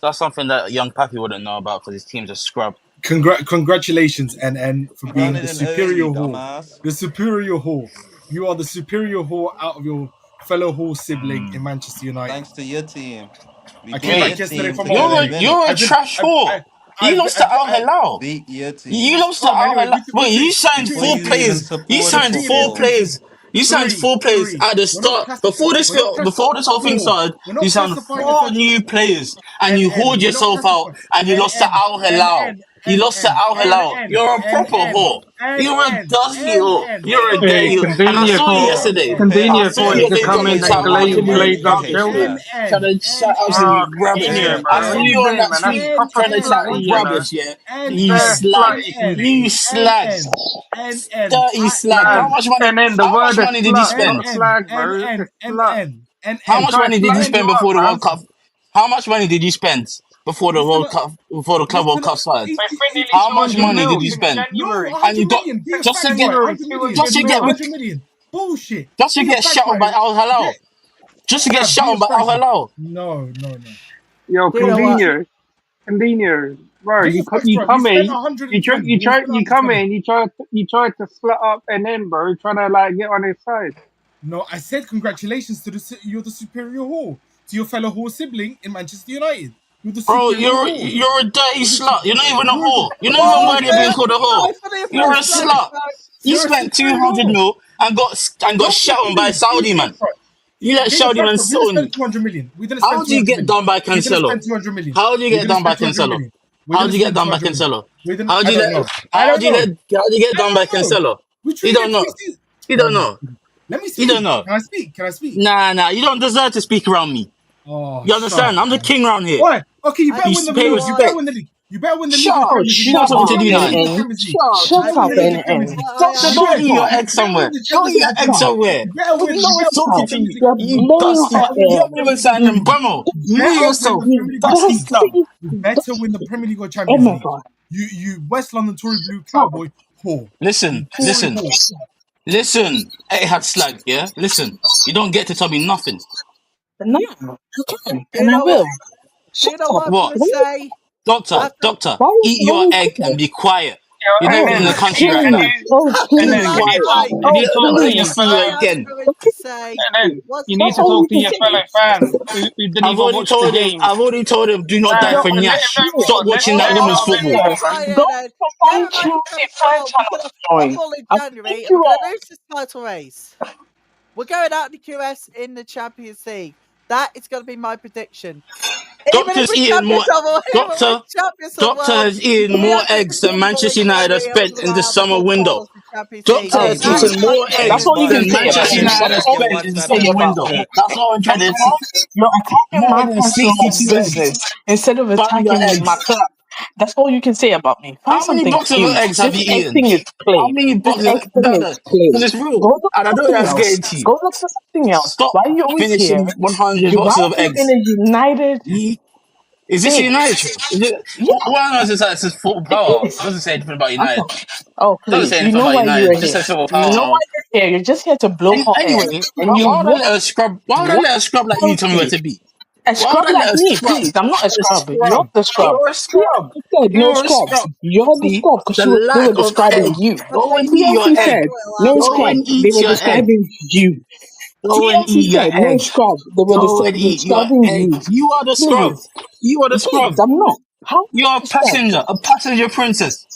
That's something that young Pappy wouldn't know about because his team's a scrub.
Congratulations, and for
Run
being
it
the
in early,
superior whore.
dumbass.
The superior whore. You are the superior whore out of your fellow whore sibling in Manchester United.
Thanks to your team. We
I came
beat
back
your
Wait,
yesterday
team
from
to get in
holiday.
Venice.
you're a
I did.
trash whore. You lost to Al Hilal.
Beat your
You
team.
lost to
Come on,
Al
anyway,
Hilal. Wait, you signed
Before
four
you even
players. You
supported
signed four
football.
players. You signed four players at the
We're not
start.
we're not
Before this whole thing started,
we're
you
not
signed
classifying the
four
search.
new players and you hoard
We're not
yourself out
classifying.
and you lost to Al Hilal. You lost to Al Hilal. You're a proper whore. You're a dirty whore. You're a
Hey,
dirty whore. And I
Coutinho
saw you
thought
yesterday.
Compare
I
Coutinho
saw
compare
thought
you
he
the
could
yesterday
come
trying to
in
players
and
chat
on the
absolute
glaze up
rubbish,
vacation,
yeah.
Chelsea.
man.
Trying to chat
Oh,
absolute rubbish.
Coutinho,
Compare,
I
man,
saw
what
bro.
you
you on
doing,
that
man? That's
tweet
proper
trying to chat
slutty, you know.
rubbish, yeah.
It's
You
bare
slag.
slutty,
You
Coutinho.
slag. Dirty slag.
Slag. And then the
How
word
much
is
money did you
slut, not
spend?
slag, bro. It's slut.
How
They
much
try to
money did you
flatten
spend
you up,
before the World
man.
Cup? How much money did you spend before the World Cup? Before the Club World Cup started?
They spent nearly
How much
200
money did
mil
you
since
spend?
January.
And you got just to get
January,
just
200
to get
mil.
just to get shut on by Al Hilal. Just to get shut on by Al Hilal.
Yo,
You know what?
Coutinho, bro, you come in, you come in, you try to slut up NN, bro, trying to like get on his side.
No, I said congratulations to you're the superior whore to your fellow whore sibling in Manchester United. You're the
Bro,
superior whore.
you're a dirty slut. You're not even a
You're
whore. You're not even
Oh,
worthy of being
yeah.
called a whore.
I fully
You're a
appreciate
slut.
that.
You
You're a
spent
superior
200
whore.
mil and got shut on by Saudi man. You let Saudi man sit on you.
200 million. We didn't
How
spend
do you
200
get
million.
done by
We didn't
Cancelo?
spend 200 million.
How do you
We
get
didn't
done by
spend 200
Cancelo?
million. We
How
didn't
do you get
spend
done by
200 million.
Cancelo?
We didn't.
How
I
do you
don't
let
know. I
how
don't
do you
know.
let how do you get
I
done by
don't know.
Cancelo?
We
You
treated
don't know. You
Oh
don't
my
know.
goodness. Let me
You
speak.
don't know.
Can I speak? Can I speak?
Nah. You don't deserve to speak around me.
Oh,
You
shut up,
understand? I'm the
man.
king around here.
Why? Okay, you
And
better
You
win the
pay
you know
league. You
what?
better
respect.
win the league. You better win the league
Shut
or the
up.
Premier League.
You got
Shut
something to
up,
You
do
better
now.
win the
NN.
Champions League.
Shut
You
up,
better win the Champions
NN.
League.
Go,
You
go
better
eat
win.
your egg
You better win
somewhere.
the
Go
Champions
eat
League
your
with the
egg
Premier League.
somewhere.
You better win.
No
You
one's
better win the
talking to
Champions
you.
League.
You're
You
blowing
dusty.
hot
You
air.
haven't even signed
You
in Bremo.
You
Move
better win
yourself.
the Premier League or
Dusty
Champions League.
club.
dusty.
You better win the Premier League or
Oh
Champions
my
League.
god.
You West London Tory Blue
Stop.
Cowboy whore. You
Listen.
Tory whore.
Listen. Etihad slag, yeah? Listen. You don't get to tell me nothing.
But no, I can. You And I know what? will. You Shut know up. what I'm
What?
gonna say?
Doctor,
I,
doctor,
why
eat
are
your
you
egg and
quiet?
be quiet. You're
And
not
Oh,
even in
then
the country right
can
now.
please.
you
Oh,
and
Keep
then
Right,
can you
quiet.
talk
right.
can
All
you
You're
talk
not
to
right.
letting
your
us see you
fellow
All I'm
again.
going to say.
and then
One
you need
second.
to
That's all
talk
you
to
can
your
say.
fellow fans who didn't
I've
even
already
watch the
told him.
game.
I've already told him. Do not
Nah,
die
let,
for
let him
Nyash.
know
Yeah.
Stop
more.
watching
Let
that
him
women's
know a bit
football.
more,
Right,
man.
right, yeah, and no. then, Because yeah, I right, choose yeah, different we're channels gonna to join. football in I think January, and you we're gonna all. lose this title race. We're going out in the QS in the Champions League. That is going to be my prediction. Even if
Doctor's
we're
eating more.
champions of the even if we're
Doctor.
champions of the
Doctor
world,
has eaten
we
more
are doing
eggs than
football in
Manchester United has
January, and we're
spent
going
in
to
the
have a
summer
good
window.
finals in Champions League.
Doctor
Hey,
has
That
boss.
is
eaten
my
more
prediction.
Hey,
And
eggs
if
boss.
than
we
Manchester
lose,
Boss,
United
check
has
your
spent
then
in the
WhatsApp
say
summer
and
about
window.
me.
check.
That's all I'm trying to say.
You're attacking
More,
my
more than
personal
62 eggs.
business instead of
Find your
attacking my
eggs.
club. That's all you can say about me. Find
How many
something
boxes of
cute.
eggs have
This
you
egg
eaten?
thing is
How
play.
many
This
boxes?
egg thing is
Because
play.
it's real.
Go look
And I
for
know
something
that's
else.
getting to you.
Go look for something else.
Stop
Why are you always here?
finishing 100
Why
boxes
are
of
you in
eggs.
a United
Is this a
thing?
United shirt? Is it?
Yeah,
What else is that? It says full
it
power.
is.
It doesn't say anything about United.
Okay. Oh,
It doesn't
please.
say
You
anything
know
about
why you
United. It
are
just
here.
says full
You know
power.
why you're here. You're just here to blow hot air.
Anyway,
And you
why would I
want
let a scrub? Why would I
one
let a scrub like you tell me where
currency.
to be?
A
Why would
scrub
I
like
let a
me,
scrub?
please. I'm not a
A
scrub. You're
scrub.
the scrub.
You're a
See,
scrub.
I said no
You're a
scrubs.
scrub.
You're the
See
scrub because
the
they
lack
were
of
describing
egg.
you.
Go and eat your
TLC
egg.
said no
Go
scrub.
and
They
eat
were
your egg.
describing you.
Go and
TLC
eat your
said no
egg.
scrub. They were
Go and eat your
describing
egg.
you.
You are the scrub.
Please.
You are the
Please,
scrub.
I'm not. How am
You're
I
a
a scrub?
passenger princess,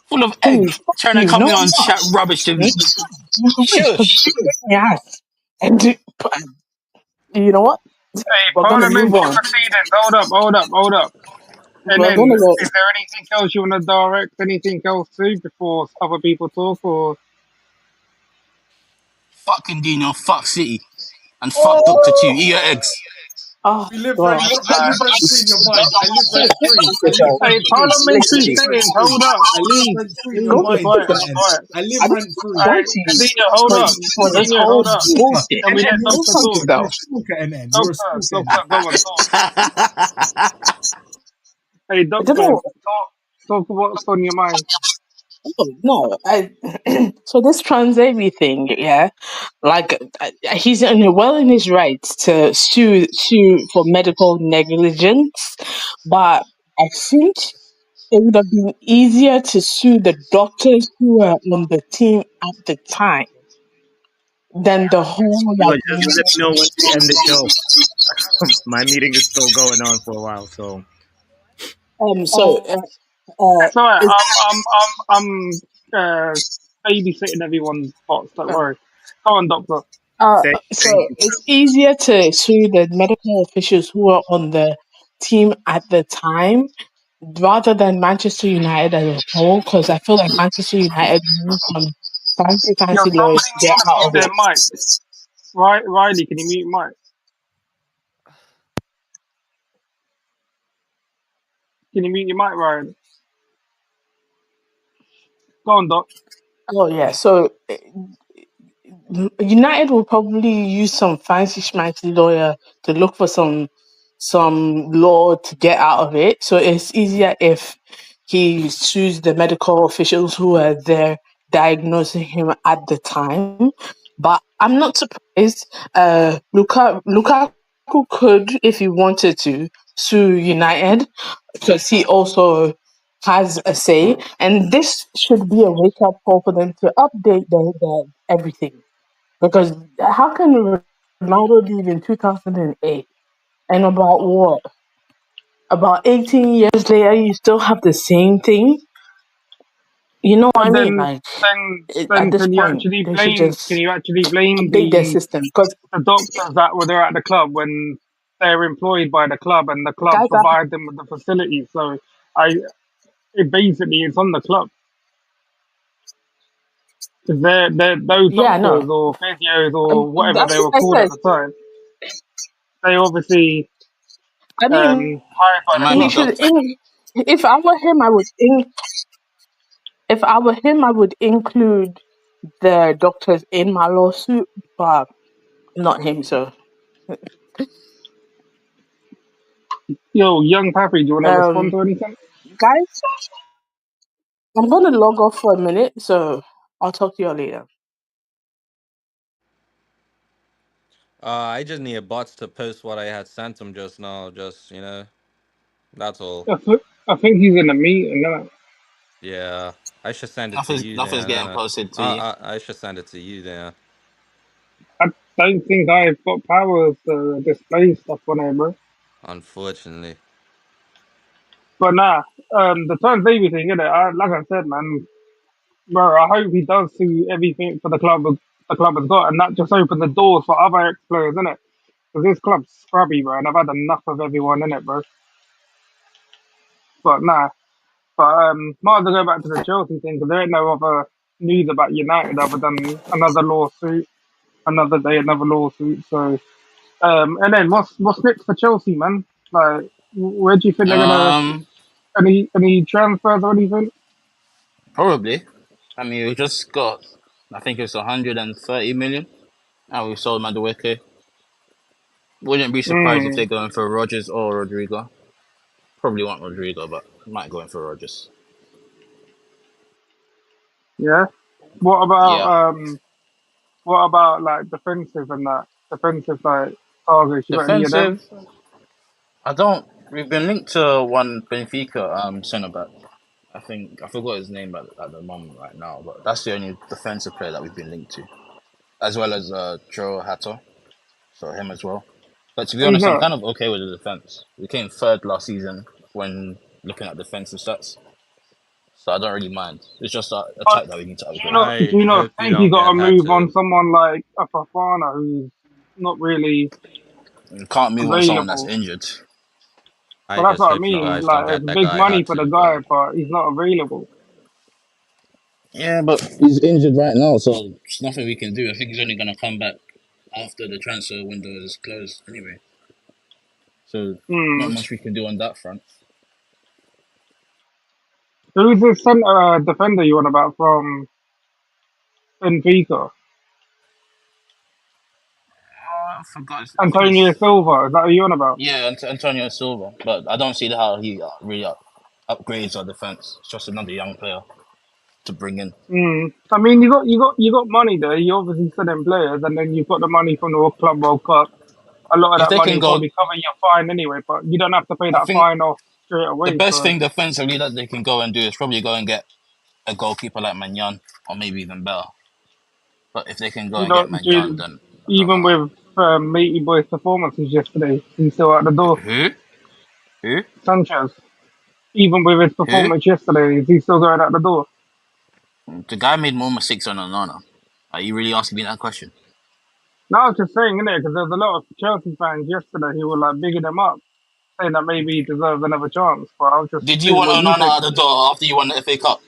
full of egg,
Please, fuck
trying to
you.
come
No,
in
I'm
on
not.
chat rubbish to me.
You wish because
Shush.
you kick my ass. And you know what?
Hey,
We're gonna move
parliamentary
on.
proceedings. Hold up. And
We're
then,
gonna go.
is there anything else you want to direct? Anything else too before other people talk? Or
Fucking Dino, fuck City, and fuck Doctor Two. Eat your eggs.
Oh
We live
God.
rent. I live rent free in your mind. I live rent free. I live
Yourself.
rent
hey,
free.
parliamentary
I live rent
settings.
free.
Hold up,
I live
please,
rent free in your
Go
please,
to
mind,
quiet,
Twitter.
N.
quiet.
I live
I don't
rent free.
All
go
right,
to you
Adina, hold
for
up.
for this
Adina,
whole
hold up.
bullshit.
Can we let
And do
doctor
something
talk?
You're a
though.
stalker, NN. You're a
Doctor,
stalker, NN.
doctor, go on. Hey,
I don't
doctor,
know.
talk what's on your mind.
Oh, no, so this Tuanzebe thing, yeah, like he's well in his rights to sue for medical negligence, but I think it would have been easier to sue the doctors who were on the team at the time than the whole
Yo,
like.
just let me know once we end the show. My meeting is still going on for a while, so
So
It's all right.
it's
I'm babysitting everyone's thoughts. Don't worry. Go on, doctor.
So
thank you.
it's easier to sue the medical officials who were on the team at the time rather than Manchester United as a whole, because I feel like Manchester United used some
Yo,
fancy lawyers
somebody
to get
needs to
out
mute
of
their
it.
mic. Right, Riley, can you mute mic? Can you mute your mic, Riley? Go on, doc.
Oh yeah, so United will probably use some fancy schmancy lawyer to look for some law to get out of it. So it's easier if he sues the medical officials who were there diagnosing him at the time. But I'm not surprised. Lukaku could, if he wanted to, sue United because he also has a say. And this should be a wake up call for them to update the everything. Because how can Ronaldo leave in 2008 and about what? About 18 years later, you still have the same thing? You know what
But
I mean? Like, at
then
this
can you
point,
actually
they should
blame? Can
just
you actually blame
update their system. Because,
the doctors that were there at the club when they're employed by the club and the club
guys,
provide them with the facilities? So I, it basically it's on the club because they're those
yeah,
doctors
no.
or physios or whatever
That's
they were
what
called
I
at
said.
the time. They obviously
I mean,
hired by
Am
the
I
he
not
club.
should.
doctor?
If I were him, if I were him, I would include the doctors in my lawsuit, but I'm not him. So,
Yo, young Pappy, do you want to respond
um,
to anything?
guys, I'm gonna log off for a minute. So I'll talk to you all later.
I just need bots to post what I had sent him just now. Just that's all.
I think he's in a meeting. Isn't it?
Yeah, I should send it to you
Nothing's
then,
getting
and
posted to you.
I should send it to you then.
I don't think I've got powers to display stuff on it, bro.
Unfortunately,
But nah, the Tuanzebe thing, innit? Like I said, man, bro, I hope he does see everything for the club has got, and that just open the doors for other ex players, innit? Because this club's scrubby, bro, and I've had enough of everyone in it, bro. But nah, might as well go back to the Chelsea thing because there ain't no other news about United other than another lawsuit, another day, another lawsuit. So, and then what's next for Chelsea, man? Like, where do you think they're gonna any transfers or anything?
Probably. I mean, we just got. I think it's 130 million. And we sold Madueke. Wouldn't be surprised if
Mm,
they're going for Rogers or Rodrigo. Probably want Rodrigo, but might go in for Rogers.
yeah. What about
Yeah.
like defensive and that defensive like targets? You got any of them?
Defensive. I don't. We've been linked to one Benfica centre back. I forgot his name at the moment right now, but that's the only defensive player that we've been linked to, as well as Joe Hatter, so him as well. But to be
Who's
honest, I'm
that?
kind of okay with the defense. We came third last season when looking at defensive stats, so I don't really mind. It's just our
But
attack that we need to
do you
upgrade.
not
I hope you
think you
don't
got
get
to move
Hatter.
on someone like a Fafana who's not really
You can't move on someone that's
available?
injured.
I
Well, that's
just
what I
hope you
mean.
guys don't
Like,
get
it's
that
big
guy
money for the
Hatter,
guy,
bro.
but he's not available.
Yeah, but he's injured right now, so there's nothing we can do. I think he's only going to come back after the transfer window is closed anyway. So not
Hmm.
much we can do on that front.
Who's the centre defender you want about from Benfica?
I forgot. I think
Antonio
it's
Silva. Is that who you want about?
yeah, Antonio Silva, but I don't see how he really upgrades our defense. It's just another young player to bring in.
Hmm. I mean, you got money there. You obviously selling players, and then you've got the money from the Club World Cup. A lot of
If
that
they
money
can
will
go,
probably cover your fine anyway, but you don't have to pay
I
that
think
fine off straight
the
away.
best
So
thing defensively that they can go and do is probably go and get a goalkeeper like Manyan, or maybe even better. But if they can go
you
and get
know,
Manyan, then I don't
even
know.
with Matey Boy's performances yesterday, he's still at the door.
Who? Who?
Sanchez, even with his
Who?
performance yesterday, he's still going out the door.
The guy made more mistakes than Onana. Are you really asking me that question?
No, I was just saying, innit, because there's a lot of Chelsea fans yesterday who were like bigging him up, saying that maybe he deserves another chance. But I was just
Did you
seeing
want
what you
Onana
think.
at the door after you won the FA Cup?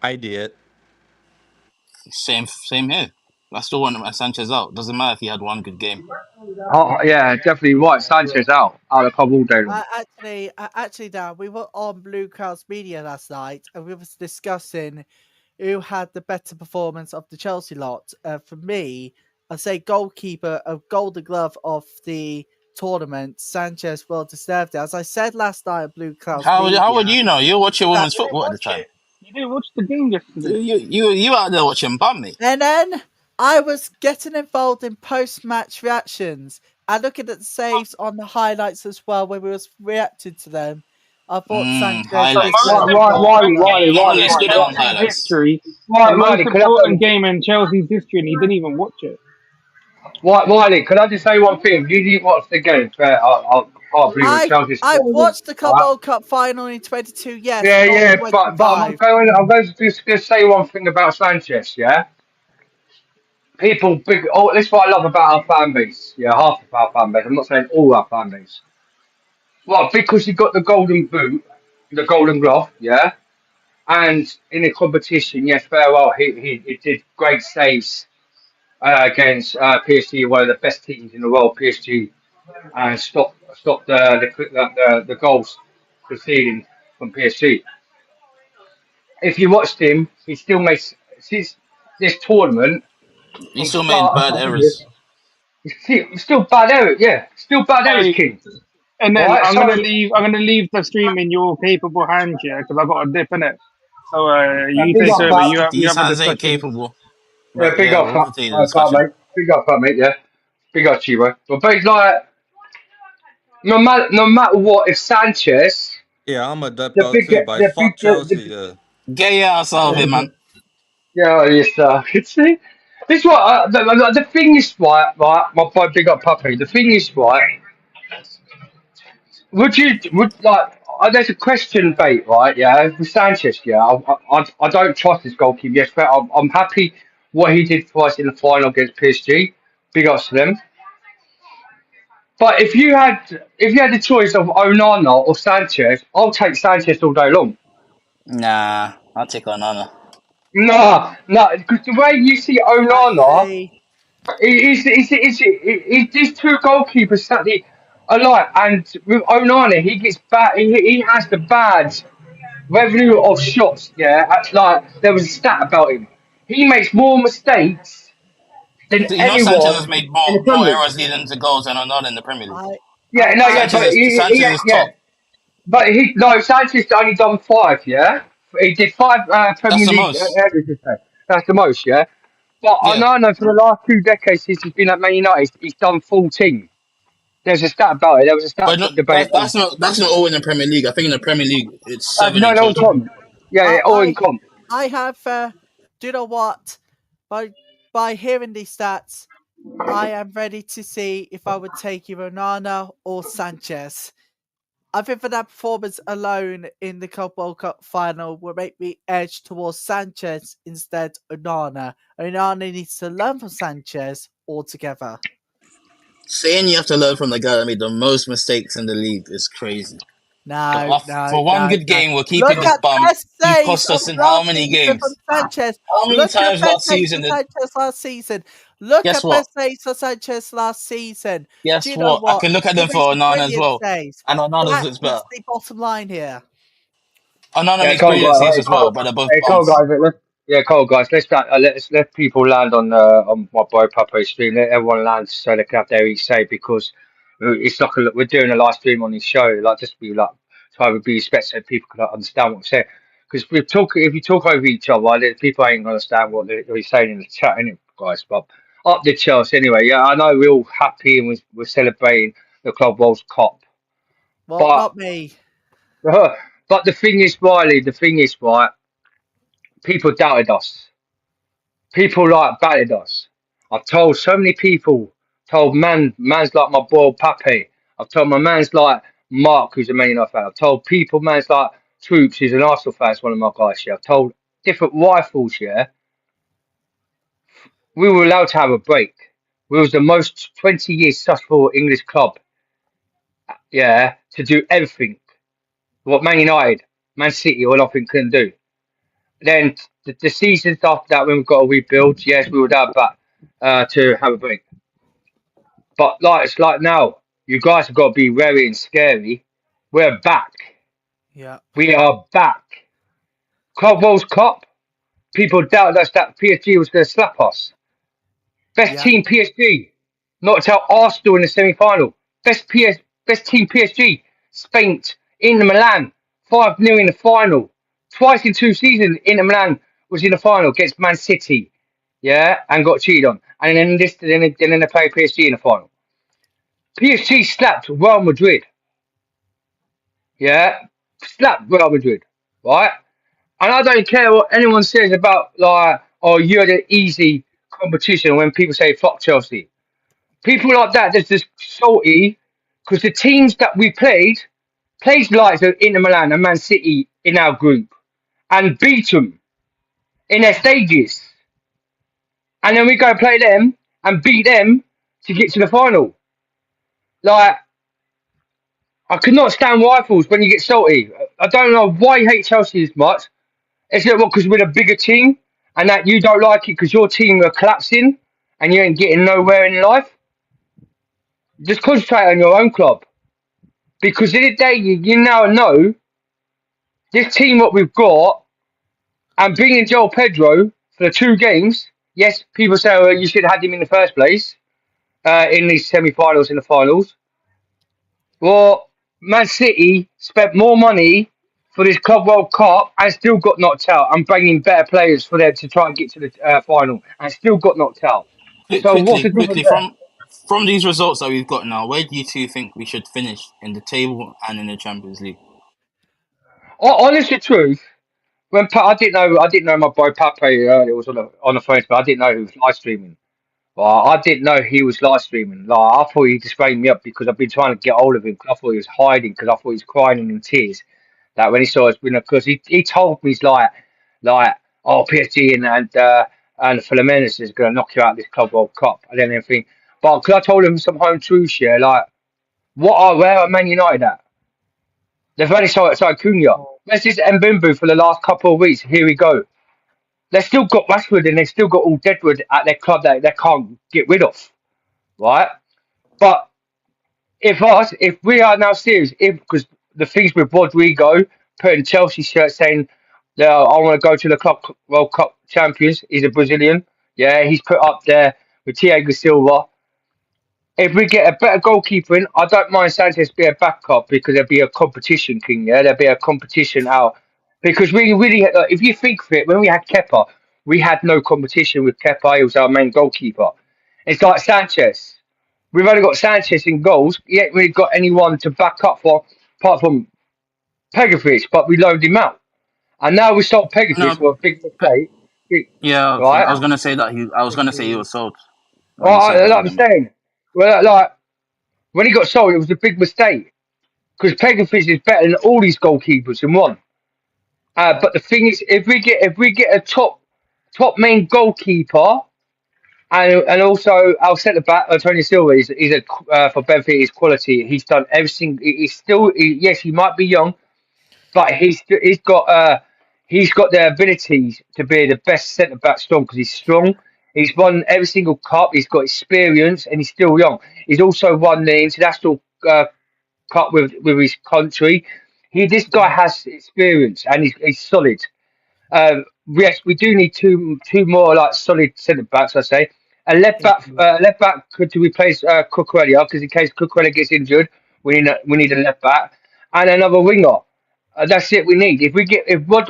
I did.
Same here. I still want Sanchez out. Doesn't matter if he had one good game.
Oh, yeah, definitely right. Sanchez out of the club all day long.
Actually, Dan, we were on Blue Crowds Media last night, and we was discussing who had the better performance of the Chelsea lot. For me, I'd say goalkeeper of Golden Glove of the tournament, Sanchez well deserved it. As I said last night at Blue Crowds
How would
Media,
you know? You're watching
that
women's football at the time.
You didn't watch the game yesterday.
You out there watching Bummy.
and then I was getting involved in post-match reactions and looking at the saves on the highlights as well when we was reacting to them. I thought Sanchez
The
Highlights.
most
deserved
important game
Normally
in
stood on
Chelsea's
highlights.
history. The most
Riley, could
important game in Chelsea's history, and he didn't even watch it.
Riley, could I just say one thing? You didn't watch the game. I can't believe it. Chelsea
I
scored.
watched the Club
Right?
World Cup final in 22, yes,
Yeah,
not
yeah, but
25.
I'm going to just say one thing about Sanchez. Yeah, people big. Oh, this is what I love about our fan base. Yeah, half of our fan base. I'm not saying all our fan base. Well, because he got the golden boot, the golden glove. Yeah, and in the competition, yes, very well. He did great saves against PSG, one of the best teams in the world, PSG, and stop the goals proceeding from PSG. If you watched him, he still makes since this tournament
He
from
still made
start
bad
to finish.
errors.
He's still bad Eric, yeah, still bad Eric's
Hey,
king.
and
All
then
right,
I'm
so
gonna leave. I'm gonna leave the stream in your capable hands, yeah, because I got a dip in it. So you
big
take
up,
over.
fat,
You
These
have a
hands ain't
discussion.
capable.
yeah,
But
big
yeah,
up,
we'll
fat,
continue the
fat
discussion.
mate, big up, fat mate, yeah, big up, Chibo. But he's like no matter what, if Sanchez,
Yeah, I'm a dip
the
out too,
bigger,
but
the
fuck
bigger,
Chelsea. Yeah.
Get your ass out of here, man.
yeah, yes, see, this is what the thing is, right, my boy, big up puppy. The thing is, right, would like, there's a question debate, right? Yeah, with Sanchez. Yeah, I don't trust this goalkeeper. Yes, but I'm happy what he did for us in the final against PSG. Big ups to them. But if you had the choice of Onana or Sanchez, I'll take Sanchez all day long.
Nah, I'll take Onana.
No, no, because the way you see Onana,
Exactly.
it's these two goalkeepers sat there alike, and with Onana, he gets bad. He has the bad revenue of shots. Yeah, like there was a stat about him. He makes more mistakes than
So, Sanchez
anyone
has made
in the
more
Premier League.
errors leading to goals than Onana in the Premier League.
I
Yeah, no, yeah,
I
but
Sanchez is
yeah,
top.
but he no Sanchez only done five. Yeah, he did five
That's
Premier
the
League
most.
averages. That's the most. Yeah, but I
Yeah,
know for the last 2 decades since he's been at Man United, he's done 14. There's a stat about it. There was a stat
but no,
debate.
that's not all in the Premier League. I think in the Premier League it's seven
No,
in
no,
total.
comp. Yeah, yeah,
I
all in
I
comp.
I have do you know what? By by hearing these stats, I am ready to see if I would take either Onana or Sanchez. I think for that performance alone in the Club World Cup final will make me edge towards Sanchez instead of Onana. Onana needs to learn from Sanchez altogether.
Saying you have to learn from the guy that made the most mistakes in the league is crazy.
No, no,
For one
no,
good
no.
game, we're keeping
Look
this
at
bum.
best
He
saves
cost
of
us in how
last
many
season from
games?
Sanchez.
How many
Look at
times
best
last
saves for
season?
Sanchez last season. Look
Guess
at
what?
best saves for Sanchez last season. Do
Guess
you know
what? I
what?
can look at
He
them
makes
for
some
Onana as
brilliant
well,
saves.
and Onana's
That
looks
is
better.
the bottom line here.
Onana
Yeah,
makes
cool
brilliant
guys.
saves as well, but they're both
Cool
bums.
guys. Yeah, cool guys. Let people land on my boy Papa's stream. Let everyone land so they can have their each say because it's like we're doing a live stream on his show. Like just be like try to be respectful so people can understand what we're saying. Because if you talk over each other, people ain't gonna understand what they're saying in the chat, innit, guys? But up the Chelsea anyway. Yeah, I know we're all happy and we're celebrating the Club World Cup,
Well,
but
not me.
but the thing is, Riley. The thing is, right? People doubted us. People like batted us. I've told so many people, told man's like my boy Pape. I've told my man's like Mark, who's a Man United fan. I've told people, man's like Troops, who's an Arsenal fan, is one of my guys. Yeah, I've told different rifles. Yeah, we were allowed to have a break. We was the most 20 years successful English club. Yeah, to do everything what Man United, Man City, or nothing couldn't do. Then the seasons after that, when we got a rebuild, yes, we would have that to have a break. But like it's like now, you guys have got to be wary and scary. We're back.
Yeah.
We are back. Club World Cup. People doubted us that PSG was going to slap us. Best
Yeah.
team PSG. Knocked out Arsenal in the semi-final. Best team PSG. Spanked Inter Milan 5-0 in the final. Twice in 2 seasons, Inter Milan was in the final against Man City. Yeah, and got cheated on. And then they play PSG in the final. PSG slapped Real Madrid. Yeah, slapped Real Madrid. Right? And I don't care what anyone says about like, oh, you're the easy competition when people say fuck Chelsea. People like that, they're just salty because the teams that we played like Inter Milan and Man City in our group and beat them in their stages. And then we go play them and beat them to get to the final. Like, I could not stand rifles when you get salty. I don't know why you hate Chelsea as much. Is it what because we're a bigger team and that you don't like it because your team are collapsing and you ain't getting nowhere in life? Just concentrate on your own club. Because in the day you now know this team what we've got and bringing Joel Pedro for the 2 games. Yes, people say you should have had him in the first place in these semi-finals and the finals. Well, Man City spent more money for this Club World Cup and still got knocked out and bringing better players for them to try and get to the final and still got knocked out. So what's the difference
Quickly
there?
From these results that we've got now, where do you two think we should finish in the table and in the Champions League?
Honest truth, I didn't know my boy Pape earlier was on the phone, but I didn't know he was live streaming. Well, I didn't know he was live streaming. Like I thought he just phoned me up because I've been trying to get hold of him. 'Cause I thought he was hiding because I thought he was crying and in tears. That when he saw us, because he told me he's like oh PSG and Fluminense is going to knock you out of this Club World Cup and then everything. But because I told him some home truths, yeah, like where are Man United at? They've only signed Cunha. Where's this Mbimbu for the last couple of weeks? Here we go. They've still got Rashford and they've still got all Deadwood at their club that they can't get rid of, right? But if we are now serious, if because the things with Rodrigo putting Chelsea shirt saying, "Yeah, I want to go to the Club World Cup champions." He's a Brazilian. Yeah, he's put up there with Thiago Silva. If we get a better goalkeeper in, I don't mind Sanchez be a backup because there'll be a competition, King. Yeah, there'll be a competition out because we really, if you think of it, when we had Kepa, we had no competition with Kepa. He was our main goalkeeper. It's like Sanchez. We've only got Sanchez in goals. He ain't really got anyone to back up for apart from Pegovic, but we loaned him out. And now we sold Pegovic
No,
for a big mistake.
yeah,
Right?
I was gonna say that I was gonna say he was sold when you
Well,
said that
like I'm
earlier.
saying, well, like when he got sold, it was a big mistake because Pegovic is better than all these goalkeepers in one. But the thing is, if we get a top main goalkeeper and also our centre back Antonio Silva is a for Benfica his quality. He's done everything. He's still yes, he might be young, but he's got the abilities to be the best centre back strong because he's strong. He's won every single cup. He's got experience and he's still young. He's also won the international cup with his country. This guy has experience and he's solid. Yes, we do need two more like solid centre backs. I say a left back could to replace Cucurella because in case Cucurella gets injured, we need a left back and another winger. That's it. We need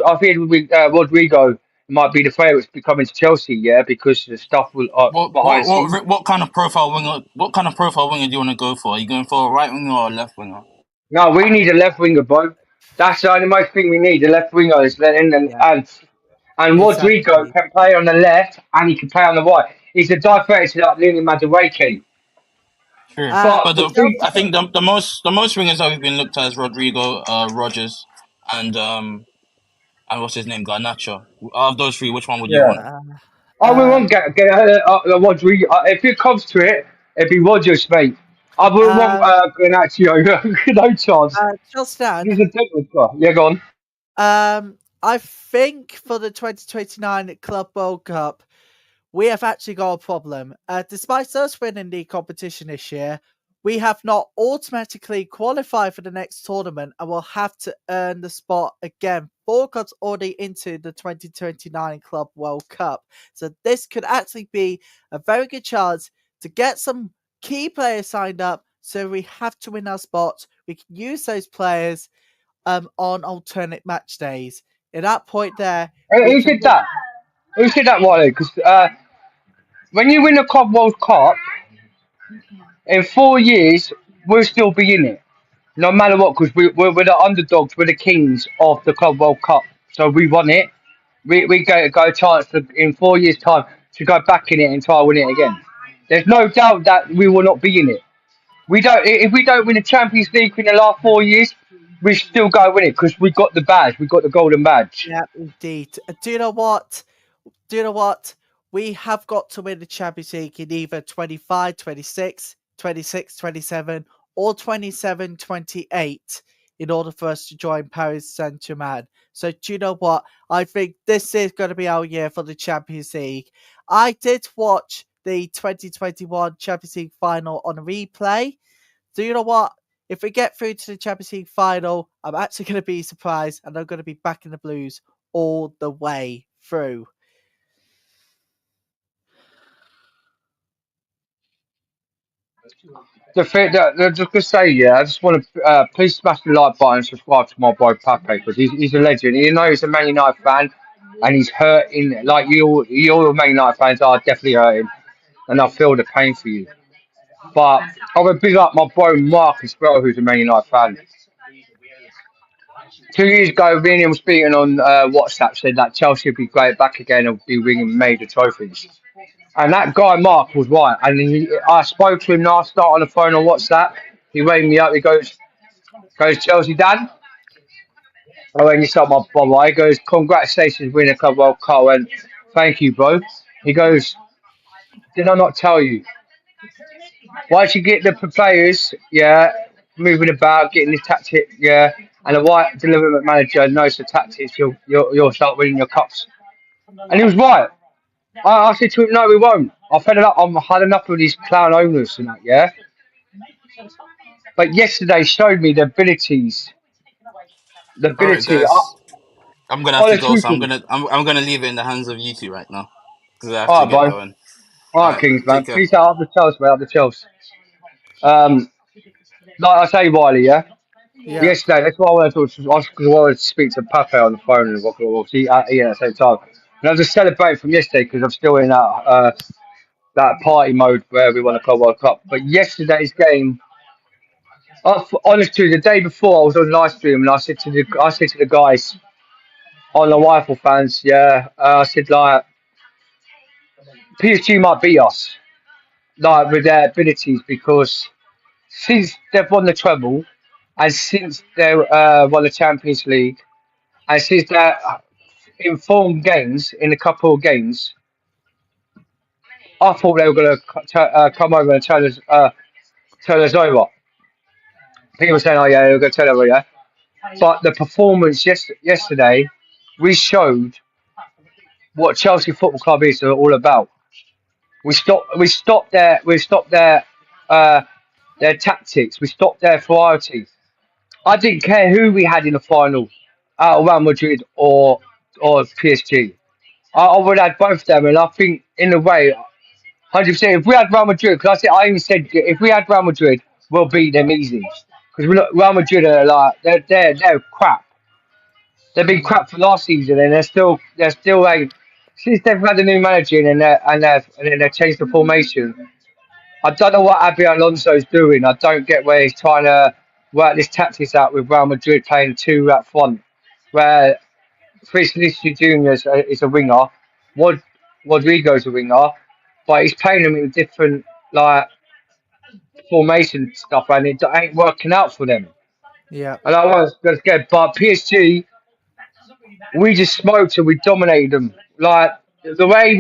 I feel Rodrigo might be the favourites becoming to Chelsea. Yeah, because the stuff will behind the scenes.
What kind of profile winger? What kind of profile winger do you want to go for? Are you going for a right winger or a left winger?
No, we need a left winger, bro. That's the only most thing we need. The left winger is
Yeah,
and Rodrigo
exactly.
can play on the left and he can play on the right. He's a diverse like Luna Madueke.
True,
Uh,
but
But the thing,
I think the most wingers that we've been looked at is Rodrigo, Rogers, and and what's his name, Garnacho. Out of those three, which one would you
yeah.
want?
uh,
I we
uh,
won't get Rodrigo. If it comes to it, it'd be Rogers, mate. I wouldn't want
um,
Garnacho. No chance.
Justin,
He's a different guy. Yeah, go on.
I think for the 2029 Club World Cup, we have actually got a problem. Despite us winning the competition this year, we have not automatically qualified for the next tournament and will have to earn the spot again. Four clubs already into the 2029 Club World Cup. So this could actually be a very good chance to get some key players signed up. So we have to win our spot. We can use those players on alternate match days. At that point there, we
Who
can
said that? Who said that, Wiley? Because when you win the Club World Cup in 4 years, we'll still be in it. No matter what, because we're the underdogs, we're the kings of the Club World Cup. So we won it. We go a chance in 4 years' time to go back in it and try and win it again. There's no doubt that we will not be in it. We don't. If we don't win the Champions League in the last 4 years, we still go win it because we got the badge. We got the golden badge.
Yeah, indeed. Do you know what? Do you know what? We have got to win the Champions League in either 25, 26, 26, 27, or 27, 28 in order for us to join Paris Saint-Germain. So do you know what? I think this is going to be our year for the Champions League. I did watch the 2021 Champions League final on replay. Do you know what? If we get through to the Champions League final, I'm actually going to be surprised and I'm going to be back in the Blues all the way through.
The thing that just to say, yeah, I just want to please smash the like button and subscribe to my boy Pape because he's a legend. You know, he's a Man United fan and he's hurting like you all Man United fans are definitely hurting, and I feel the pain for you. But I would big up my bro Mark as well, who's a Man United fan. 2 years ago, me and him was speaking on WhatsApp, said that Chelsea would be great back again and be winning major trophies. And that guy Mark was right. And I spoke to him last night on the phone on WhatsApp. He rang me up. He goes Chelsea Dan. I went, you start my brother. He goes, congratulations, winning a Club World Cup. And thank you, bro. He goes, did I not tell you? Once you get the players, yeah, moving about, getting the tactic, yeah, and the right delivery manager knows the tactics, you'll start winning your cups. And he was right. I said to him, no, we won't. I've had enough. I've had enough of these clown owners and that, yeah. But yesterday showed me the abilities, the
All right,
ability.
guys. I'm gonna have to go,
Honestly,
so I'm gonna leave it in the hands of you two right now because I have to
all right,
get
bro.
going.
All
All
right,
right,
Kings, man.
take care.
Peace out. Up the Chelsea, man. Up the Chelsea. Like I say, Wiley, yeah.
Yeah.
Yesterday, that's why I wanted to because I wanted to speak to Pape on the phone and we'll see, yeah, at the same time. And I was just celebrating from yesterday because I'm still in that party mode where we won the Club World Cup. But yesterday's game, honestly, the day before I was on live stream and I said to the guys on the rifle fans, yeah, I said like PSG might beat us like with their abilities because since they've won the treble and since they won the Champions League and since they're in form games in a couple of games, I thought they were going to come over and turn us over. People were saying, "Oh yeah, they're going to turn over, yeah." But the performance yesterday, we showed what Chelsea Football Club is all about. We stopped their tactics. We stopped their variety. I didn't care who we had in the final, out of Real Madrid or PSG. I would have had both of them, and I think in a way, 100%. If we had Real Madrid, because I even said if we had Real Madrid, we'll beat them easy. Because Real Madrid are like they're crap. They've been crap for last season, and they're still like since they've had a new manager in and they've changed the formation. I don't know what Abby Alonso's doing. I don't get where he's trying to work this tactics out with Real Madrid playing two up front, where Vinicius Junior is a winger, Rod, Rodrigo's a winger, but he's playing them in different like formation stuff, and it ain't working out for them.
Yeah.
And I was going get, but PSG, we just smoked and we dominated them. Like the way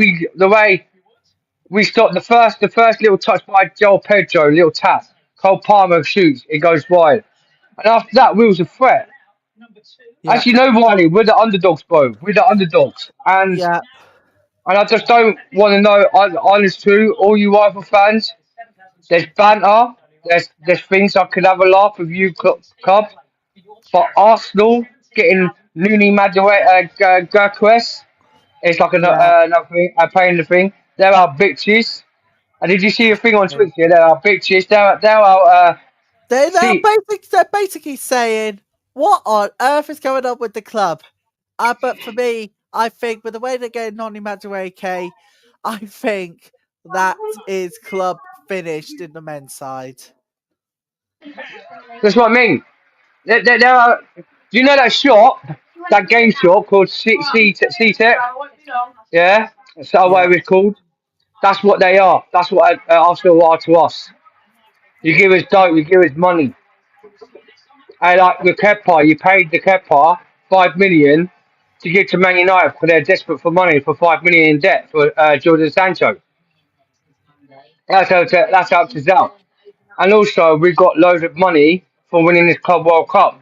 we stopped the first little touch by Joel Pedro, little tap. Cole Palmer shoots, it goes wide, and after that, we was a threat.
Yeah.
As you know, Riley, we're the underdogs, bro. We're the underdogs,
Yeah.
and I just don't want to know. Honest true, all you rival fans. There's banter. There's things I could have a laugh with you, club. But Arsenal getting Nuni Madueke Gyökeres, it's like
Yeah.
another thing. Playing the thing. They're our bitches. And did you see a thing on
Exactly.
Twitter? They're our bitches. They're our see.
They're basically saying, what on earth is going on with the club? But for me, I think with the way they're getting Noni Madueke, I think that is club finished in the men's side.
That's what I mean. They're our, do you know that shop, that game shop called C-Tech? Yeah, that's how
Yeah.
it's called. That's what they are. That's what Arsenal are to us. You give us dough, you give us money. And like the Kepa, you paid the Kepa 5 million to give to Man United because they're desperate for money for 5 million in debt for Jordan Sancho. That's how it's out. And also we got loads of money for winning this Club World Cup.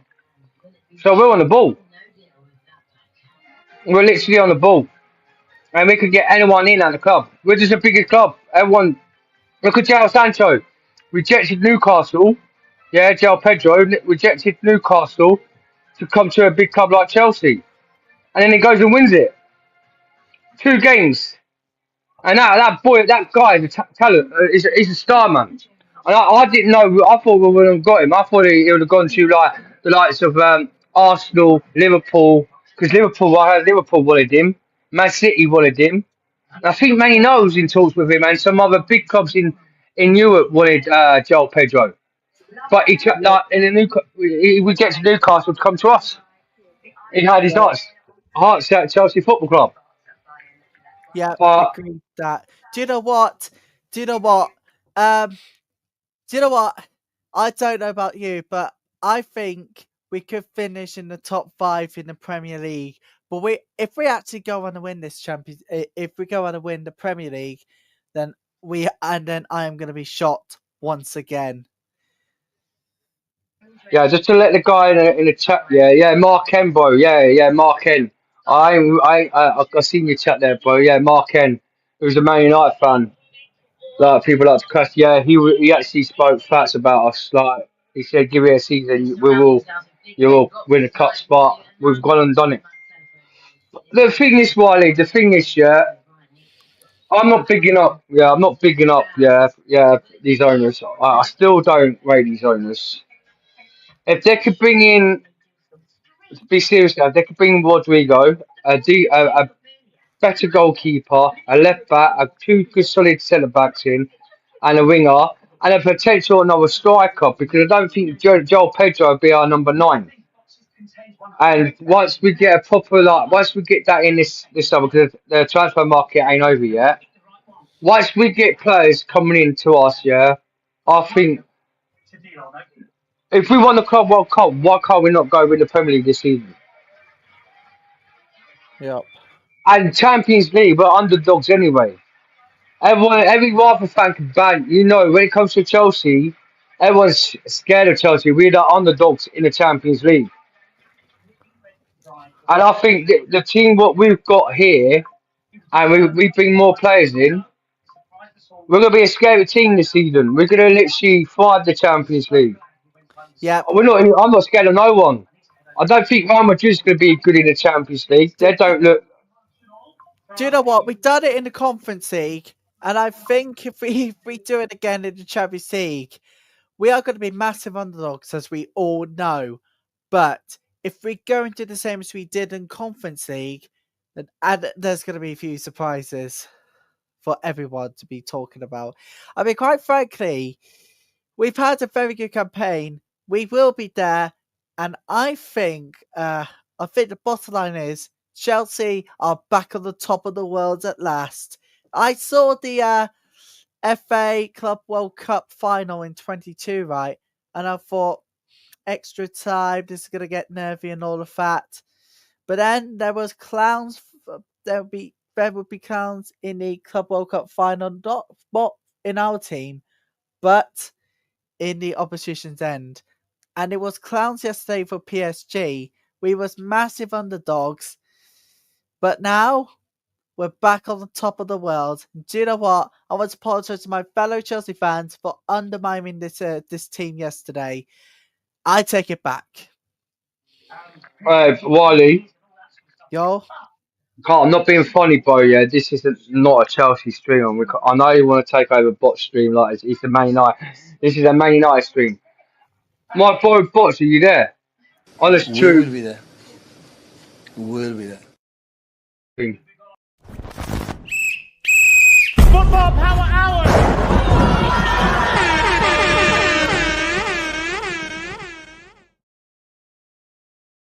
So we're on the ball. We're literally on the ball. And we could get anyone in at the club. We're just the biggest club. Everyone look at Jao Sancho. Rejected Newcastle. Yeah, Jao Pedro rejected Newcastle to come to a big club like Chelsea. And then he goes and wins it. 2 games. And that boy, that guy is a talent. He's a star, man. And I didn't know. I thought we would have got him. I thought he would have gone to like the likes of Arsenal, Liverpool. Because I heard Liverpool wanted him. Man City wanted him. And I think Man United was in talks with him and some other big clubs in Europe wanted Joel Pedro, but
Yep.
like in the he would get to Newcastle to come to us. He had his
Yep.
hearts at Chelsea Football Club.
Yep.
But
Agreed with that. Do you know what? Do you know what? Do you know what? I don't know about you, but I think we could finish in the top 5 in the Premier League. But if we actually go on to win this if we go on to win the Premier League, then then I am going to be shocked once again.
yeah, just to let the guy in the chat, Mark N, bro, Mark N. I seen your chat there, bro. Yeah, Mark N, who's a Man United fan. Like people like to cuss. Yeah, he actually spoke facts about us. Like he said, give it a season, you will win a cup spot. We've gone and done it. The thing is, Wiley. The thing is, I'm not bigging up. Yeah, I'm not bigging up. These owners. I still don't rate these owners. If they could bring in, be serious now. If they could bring in Rodrigo, a better goalkeeper, a left back, two good solid centre backs in, and a winger, and a potential another striker. Because I don't think Joel Pedro will be our number 9. And once we get a proper once we get that in this summer, because the transfer market ain't over yet. Once we get players coming in to us, I think if we won the Club World Cup, why can't we not go with the Premier League this season?
Yep.
And Champions League, we're underdogs anyway. Every Rafa fan can ban. When it comes to Chelsea, everyone's scared of Chelsea. We're the underdogs in the Champions League. And I think the team what we've got here, and we bring more players in, we're going to be a scary team this season. We're going to literally fight the Champions League.
Yep.
I'm not scared of no one. I don't think Real Madrid's going to be good in the Champions League. They don't look.
Do you know what? We've done it in the Conference League, and I think if we do it again in the Champions League, we are going to be massive underdogs, as we all know. But if we go and do the same as we did in Conference League, then there's going to be a few surprises for everyone to be talking about. I mean, quite frankly, we've had a very good campaign. We will be there, and I think the bottom line is Chelsea are back on the top of the world at last. I saw the FA Club World Cup final in 22, right? And I thought, extra time, this is going to get nervy and all of that. But then there was clowns. There would be clowns in the Club World Cup final, not in our team, but in the opposition's end. And it was clowns yesterday for PSG. We was massive underdogs. But now we're back on the top of the world. Do you know what? I want to apologize to my fellow Chelsea fans for undermining this team yesterday. I take it back.
Wiley,
Yo.
I'm not being funny, bro. Yeah, this is not a Chelsea stream. And I know you want to take over Bot stream, like it's the Man United. This is a Man United stream. My boy Bots, are you there? Honest
We will
truth.
be there. We will be there.
Football Power Hour